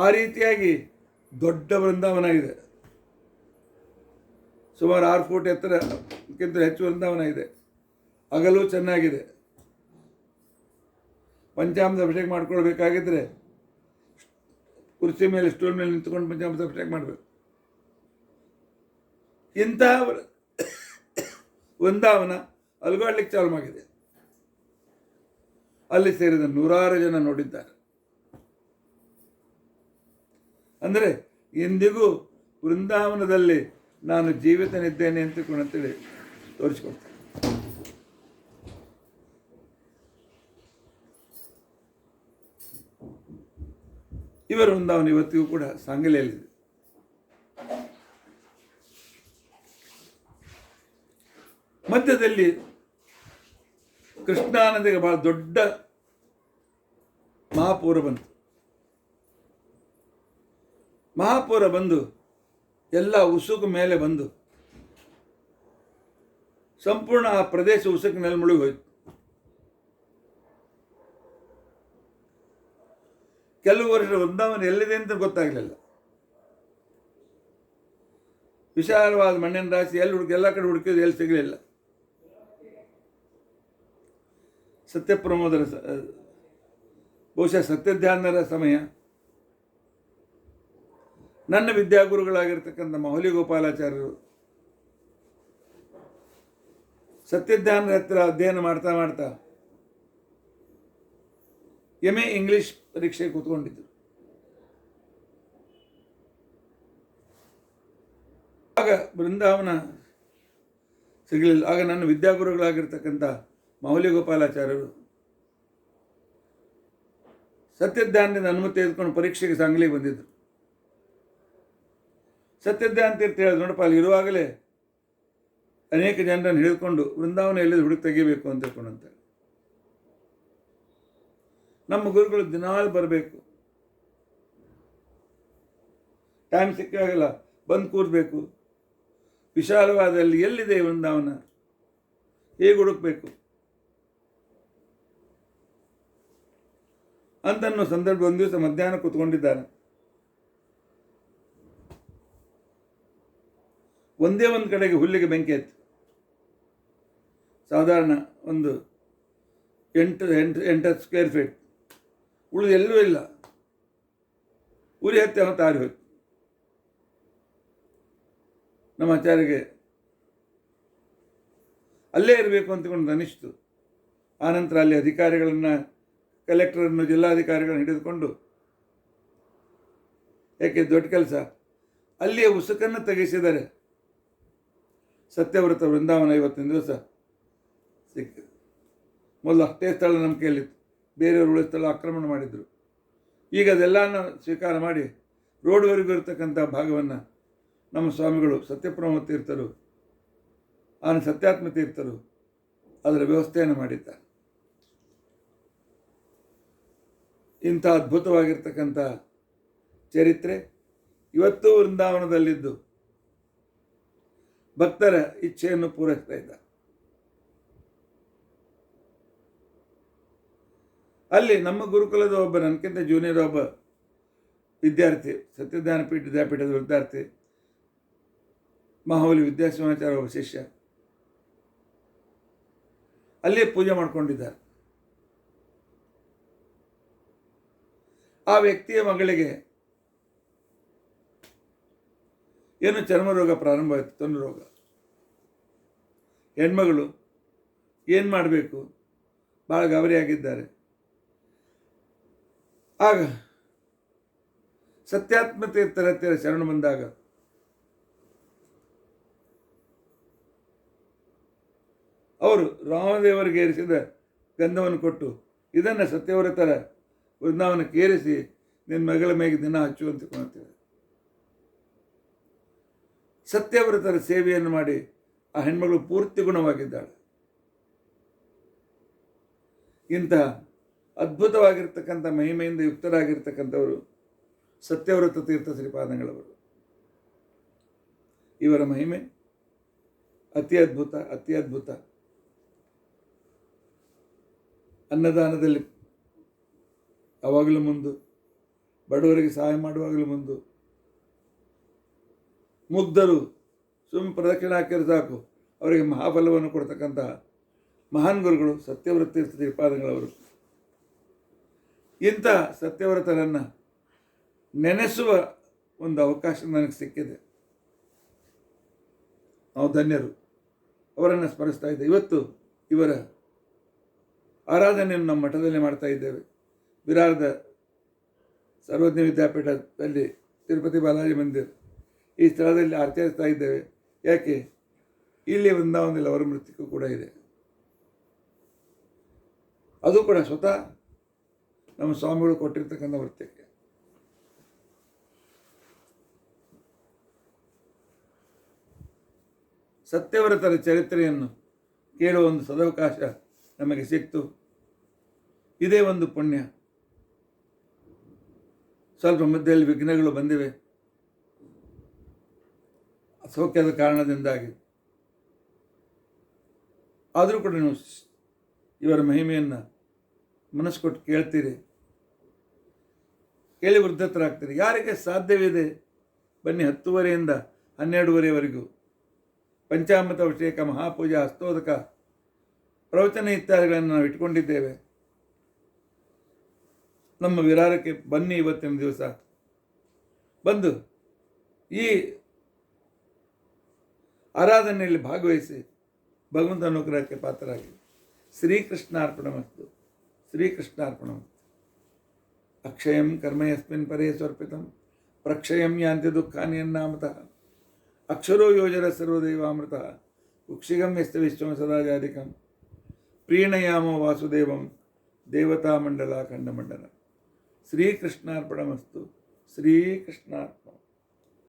ಆ ರೀತಿಯಾಗಿ ದೊಡ್ಡ ವೃಂದಾವನ ಇದೆ. ಸುಮಾರು 6 ಫೂಟ್ ಎತ್ತರಕ್ಕಿಂತ ಹೆಚ್ಚು ವೃಂದಾವನ ಇದೆ. ಅಗಲೂ ಚೆನ್ನಾಗಿದೆ. ಪಂಚಾಮೃತ ಅಭಿಷೇಕ ಮಾಡ್ಕೊಳ್ಬೇಕಾಗಿದ್ದರೆ ಕುರ್ಚಿ ಮೇಲೆ, ಸ್ಟೂಲ್ ಮೇಲೆ ನಿಂತ್ಕೊಂಡು ಪಂಚಾಮೃತ ಅಭಿಷೇಕ ಮಾಡಬೇಕು. ಇಂಥ ವೃಂದಾವನ ಅಲುಗಾಡ್ಲಿಕ್ಕೆ ಚಾಲುವಾಗಿದೆ. ಅಲ್ಲಿ ಸೇರಿದ 100 ಜನ ನೋಡಿದ್ದಾರೆ. ಅಂದರೆ ಎಂದಿಗೂ ವೃಂದಾವನದಲ್ಲಿ ನಾನು ಜೀವಿತನಿದ್ದೇನೆ ಅಂತೇಳಿ ತೋರಿಸ್ಕೊಡ್ತೇನೆ. ಇವರ ವೃಂದಾವನ ಇವತ್ತಿಗೂ ಕೂಡ ಸಾಂಗಲಿಯಲ್ಲಿದೆ. ಮಧ್ಯದಲ್ಲಿ ಕೃಷ್ಣಾ ನದಿಗೆ ಬಹಳ ದೊಡ್ಡ ಮಹಾಪೂರ ಬಂತು. ಮಹಾಪೂರ ಬಂದು ಎಲ್ಲ ಉಸುಕು ಮೇಲೆ ಬಂದು ಸಂಪೂರ್ಣ ಆ ಪ್ರದೇಶ ಉಸುಕಿನಲ್ಲಿ ಮುಳುಗಿ ಹೋಯಿತು. ಕೆಲವು ವರ್ಷ ವೃಂದಾವನ ಎಲ್ಲಿದೆ ಅಂತ ಗೊತ್ತಾಗಲಿಲ್ಲ. ವಿಶಾಲವಾದ ಮಣ್ಣಿನ ರಾಶಿ, ಎಲ್ಲ ಕಡೆ ಹುಡುಕಿದ್ರು, ಎಲ್ಲಿ ಸಿಗಲಿಲ್ಲ. ಸತ್ಯಪ್ರಮೋದರ ಬಹುಶಃ ಸತ್ಯಧ್ಯಾನರ ಸಮಯ. ನನ್ನ ವಿದ್ಯಾಗುರುಗಳಾಗಿರ್ತಕ್ಕಂಥ ಮಾಹುಲಿ ಗೋಪಾಲಾಚಾರ್ಯರು ಸತ್ಯಧ್ಯಾನರ ಹತ್ತಿರ ಅಧ್ಯಯನ ಮಾಡ್ತಾ ಮಾಡ್ತಾ MA ಇಂಗ್ಲಿಷ್ ಪರೀಕ್ಷೆಗೆ ಕೂತ್ಕೊಂಡಿದ್ದರು. ಆಗ ಬೃಂದಾವನ ಸಿಗಲಿಲ್ಲ. ಆಗ ನನ್ನ ವಿದ್ಯಾಗುರುಗಳಾಗಿರ್ತಕ್ಕಂಥ ಮಾಹುಲಿ ಗೋಪಾಲಾಚಾರ್ಯರು ಸತ್ಯಧ್ಯಾನದಿಂದ ಅನುಮತಿ ತೆಗೆದುಕೊಂಡು ಪರೀಕ್ಷೆಗೆ ಸಾಂಗ್ಲಿಗೆ ಬಂದಿದ್ದರು. ಸತ್ಯಧ್ಯಾನ ತೀರ್ಥ ಹೇಳಿದ್ರು, ನೋಡಪ್ಪ, ಅಲ್ಲಿ ಇರುವಾಗಲೇ ಅನೇಕ ಜನರನ್ನು ಹಿಡಿದುಕೊಂಡು ವೃಂದಾವನ ಎಲ್ಲಿದ್ದು ಹುಡುಕಿ ತೆಗಿಬೇಕು ಅಂತ ತಿಳ್ಕೊಂಡಂತ. ನಮ್ಮ ಗುರುಗಳು ದಿನಾಲು ಬರಬೇಕು, ಟೈಮ್ ಸಿಕ್ಕಾಗಲ್ಲ, ಬಂದು ಕೂರಬೇಕು. ವಿಶಾಲವಾದಲ್ಲಿ ಎಲ್ಲಿದೆ ವೃಂದಾವನ, ಹೇಗೆ ಹುಡುಕಬೇಕು ಅಂತನ್ನೋ ಸಂದರ್ಭ ಒಂದು ದಿವಸ ಮಧ್ಯಾಹ್ನ ಕೂತ್ಕೊಂಡಿದ್ದಾನೆ. ಒಂದೇ ಒಂದು ಕಡೆಗೆ ಹುಲ್ಲಿಗೆ ಬೆಂಕಿ ಹತ್ತು. ಸಾಧಾರಣ ಒಂದು 8 ಸ್ಕ್ವೇರ್ ಫೀಟ್, ಉಳಿದು ಎಲ್ಲೂ ಇಲ್ಲ. ಉರಿ ಹತ್ತಿ ಅವತ್ತು ಆರಿ ಹೋಯ್ತು. ನಮ್ಮ ಆಚಾರ್ಯಗೆ ಅಲ್ಲೇ ಇರಬೇಕು ಅಂತಕೊಂಡು ಅನಿಸ್ತು. ಆನಂತರ ಅಲ್ಲಿ ಅಧಿಕಾರಿಗಳನ್ನು, ಕಲೆಕ್ಟರನ್ನು, ಜಿಲ್ಲಾಧಿಕಾರಿಗಳನ್ನು ಹಿಡಿದುಕೊಂಡು, ಯಾಕೆ ದೊಡ್ಡ ಕೆಲಸ, ಅಲ್ಲಿಯೇ ಉಸುಕನ್ನು ತೆಗೆಸಿದರೆ ಸತ್ಯವ್ರತ ವೃಂದಾವನ ಇವತ್ತಿನ ದಿವಸ ಸಿಕ್ಕಿದೆ. ಮೊದಲು ಅಷ್ಟೇ ಸ್ಥಳ ನಮ್ಮ ಕೈಯಲ್ಲಿತ್ತು, ಬೇರೆಯವರು ಉಳಿದ ಸ್ಥಳ ಆಕ್ರಮಣ ಮಾಡಿದರು. ಈಗ ಅದೆಲ್ಲನೂ ಸ್ವೀಕಾರ ಮಾಡಿ ರೋಡ್ವರೆಗೂ ಇರತಕ್ಕಂಥ ಭಾಗವನ್ನು ನಮ್ಮ ಸ್ವಾಮಿಗಳು ಸತ್ಯಪ್ರಮ ತೀರ್ಥರು, ಸತ್ಯಾತ್ಮ ತೀರ್ಥರು ಅದರ ವ್ಯವಸ್ಥೆಯನ್ನು ಮಾಡಿದ್ದಾರೆ. ಇಂಥ ಅದ್ಭುತವಾಗಿರ್ತಕ್ಕಂಥ ಚರಿತ್ರೆ ಇವತ್ತೂ ವೃಂದಾವನದಲ್ಲಿದ್ದು ಭಕ್ತರ ಇಚ್ಛೆಯನ್ನು ಪೂರೈಸ್ತಾ ಇದ್ದಾರೆ. ಅಲ್ಲಿ ನಮ್ಮ ಗುರುಕುಲದ ಒಬ್ಬ, ನನಗಿಂತ ಜೂನಿಯರ್ ಒಬ್ಬ ವಿದ್ಯಾರ್ಥಿ, ಸತ್ಯಜ್ಞಾನ ವಿದ್ಯಾಪೀಠದ ವಿದ್ಯಾರ್ಥಿ, ಮಾಹುಲಿ ವಿದ್ಯಾಸಿಂಹಾಚಾರ್ಯ ಒಬ್ಬ ಶಿಷ್ಯ, ಅಲ್ಲೇ ಪೂಜೆ ಮಾಡಿಕೊಂಡಿದ್ದಾರೆ. ಆ ವ್ಯಕ್ತಿಯ ಮಗಳಿಗೆ ಏನು ಚರ್ಮರೋಗ ಪ್ರಾರಂಭವಾಯಿತು, ತೊನ್ನು ರೋಗ. ಹೆಣ್ಮಗಳು ಏನು ಮಾಡಬೇಕು, ಭಾಳ ಗಾಬರಿಯಾಗಿದ್ದಾರೆ. ಆಗ ಸತ್ಯಾತ್ಮ ತೀರ್ಥರ ಹತ್ತಿರ ಶರಣ ಬಂದಾಗ ಅವರು ರಾಮದೇವರಿಗೆ ಏರಿಸಿದ ಗಂಧವನ್ನು ಕೊಟ್ಟು, ಇದನ್ನು ಸತ್ಯವ್ರತರ ವೃಂದಾವನಕ್ಕೆ ಏರಿಸಿ ನಿನ್ನ ಮಗಳ ಮೇಲೆ ದಿನ ಹಚ್ಚು ಅಂತ ಕೊಡ್ತೇವೆ. ಸತ್ಯವ್ರತರ ಸೇವೆಯನ್ನು ಮಾಡಿ ಆ ಹೆಣ್ಮಗಳು ಪೂರ್ತಿ ಗುಣವಾಗಿದ್ದಾಳೆ. ಇಂತಹ ಅದ್ಭುತವಾಗಿರ್ತಕ್ಕಂಥ ಮಹಿಮೆಯಿಂದ ಯುಕ್ತರಾಗಿರ್ತಕ್ಕಂಥವರು ಸತ್ಯವ್ರತ ತೀರ್ಥ ಶ್ರೀಪಾದಂಗಳವರು. ಇವರ ಮಹಿಮೆ ಅತಿ ಅದ್ಭುತ, ಅತಿ ಅದ್ಭುತ. ಅನ್ನದಾನದಲ್ಲಿ ಯಾವಾಗಲೂ ಮುಂದು, ಬಡವರಿಗೆ ಸಹಾಯ ಮಾಡುವಾಗಲೂ ಮುಂದು. ಮುಗ್ಧರು ಸುಮ್ಮ ಪ್ರದಕ್ಷಿಣೆ ಹಾಕಿದ್ರೆ ಸಾಕು, ಅವರಿಗೆ ಮಹಾಫಲವನ್ನು ಕೊಡ್ತಕ್ಕಂಥ ಮಹಾನ್ ಗುರುಗಳು ಸತ್ಯವ್ರತ ತೀರ್ಥ ಶ್ರೀಪಾದಂಗಳವರು. ಇಂಥ ಸತ್ಯವ್ರತರನ್ನು ನೆನೆಸುವ ಒಂದು ಅವಕಾಶ ನನಗೆ ಸಿಕ್ಕಿದೆ. ನಾವು ಧನ್ಯರು, ಅವರನ್ನು ಸ್ಮರಿಸ್ತಾ ಇದ್ದೇವೆ. ಇವತ್ತು ಇವರ ಆರಾಧನೆಯನ್ನು ನಮ್ಮ ಮಠದಲ್ಲಿ ಮಾಡ್ತಾ ಇದ್ದೇವೆ. ವಿರಾರದ ಸರ್ವಜ್ಞ ವಿದ್ಯಾಪೀಠದಲ್ಲಿ ತಿರುಪತಿ ಬಾಲಾಜಿ ಮಂದಿರ ಈ ಸ್ಥಳದಲ್ಲಿ ಆಚರಿಸ್ತಾ ಇದ್ದೇವೆ. ಯಾಕೆ, ಇಲ್ಲಿ ವೃಂದಾವನದಲ್ಲಿ ಅವರ ಮೃತ್ಯು ಕೂಡ ಇದೆ. ಅದು ಕೂಡ ಸ್ವತಃ ನಮ್ಮ ಸ್ವಾಮಿಗಳು ಕೊಟ್ಟಿರ್ತಕ್ಕಂಥ ವೃತ್ಯಕ್ಕೆ. ಸತ್ಯವ್ರತರ ಚರಿತ್ರೆಯನ್ನು ಕೇಳುವ ಒಂದು ಸದವಕಾಶ ನಮಗೆ ಸಿಕ್ತು. ಇದೇ ಒಂದು ಪುಣ್ಯ. ಸ್ವಲ್ಪ ಮಧ್ಯದಲ್ಲಿ ವಿಘ್ನಗಳು ಬಂದಿವೆ, ಸೌಖ್ಯದ ಕಾರಣದಿಂದಾಗಿ. ಆದರೂ ಕೂಡ ನೀವು ಇವರ ಮಹಿಮೆಯನ್ನು ಮನಸ್ಸು ಕೊಟ್ಟು ಕೇಳ್ತೀರಿ. ಕೇಳಿ ವೃದ್ಧತರಾಗ್ತೀರಿ. ಯಾರಿಗೆ ಸಾಧ್ಯವಿದೆ ಬನ್ನಿ, 10:30ಯಿಂದ 12:30ವರೆಗೂ ಪಂಚಾಮೃತ ಅಭಿಷೇಕ, ಮಹಾಪೂಜಾ, ಹಸ್ತೋದಕ, ಪ್ರವಚನ ಇತ್ಯಾದಿಗಳನ್ನು ನಾವು ಇಟ್ಕೊಂಡಿದ್ದೇವೆ. ನಮ್ಮ ವಿರಾರಕ್ಕೆ ಬನ್ನಿ. ಇವತ್ತಿನ ದಿವಸ ಬಂದು ಈ ಆರಾಧನೆಯಲ್ಲಿ ಭಾಗವಹಿಸಿ ಭಗವಂತ ಅನುಗ್ರಹಕ್ಕೆ ಪಾತ್ರರಾಗಿ. ಶ್ರೀಕೃಷ್ಣಾರ್ಪಣಮಸ್ತು. ಶ್ರೀಕೃಷ್ಣಾರ್ಪಣಮಸ್ತು. ಅಕ್ಷಯಂ ಕರ್ಮ ಯಸ್ಮಿನ್ ಪರೇ ಸ್ವರ್ಪಿತಂ ಪ್ರಕ್ಷಯಂ ಯಾಂತಿ ದುಃಖಾನಿ ಅನ್ನಾಮತಃ ಅಕ್ಷರೋ ಯೋಜರ ಸರ್ವದೇವಾಮೃತಃ ಕುಕ್ಷಿಗಂ ಯಸ್ತ ವಿಶ್ವಂ ಸದಾ ಜಾಧಿಕಂ ಪ್ರೀಣಯಾಮೋ ವಾಸುದೇವಂ ದೇವತಾ ಮಂಡಲ ಖಂಡಮಂಡಲ. ಶ್ರೀಕೃಷ್ಣಾರ್ಪಣಮಸ್ತು. ಶ್ರೀಕೃಷ್ಣ.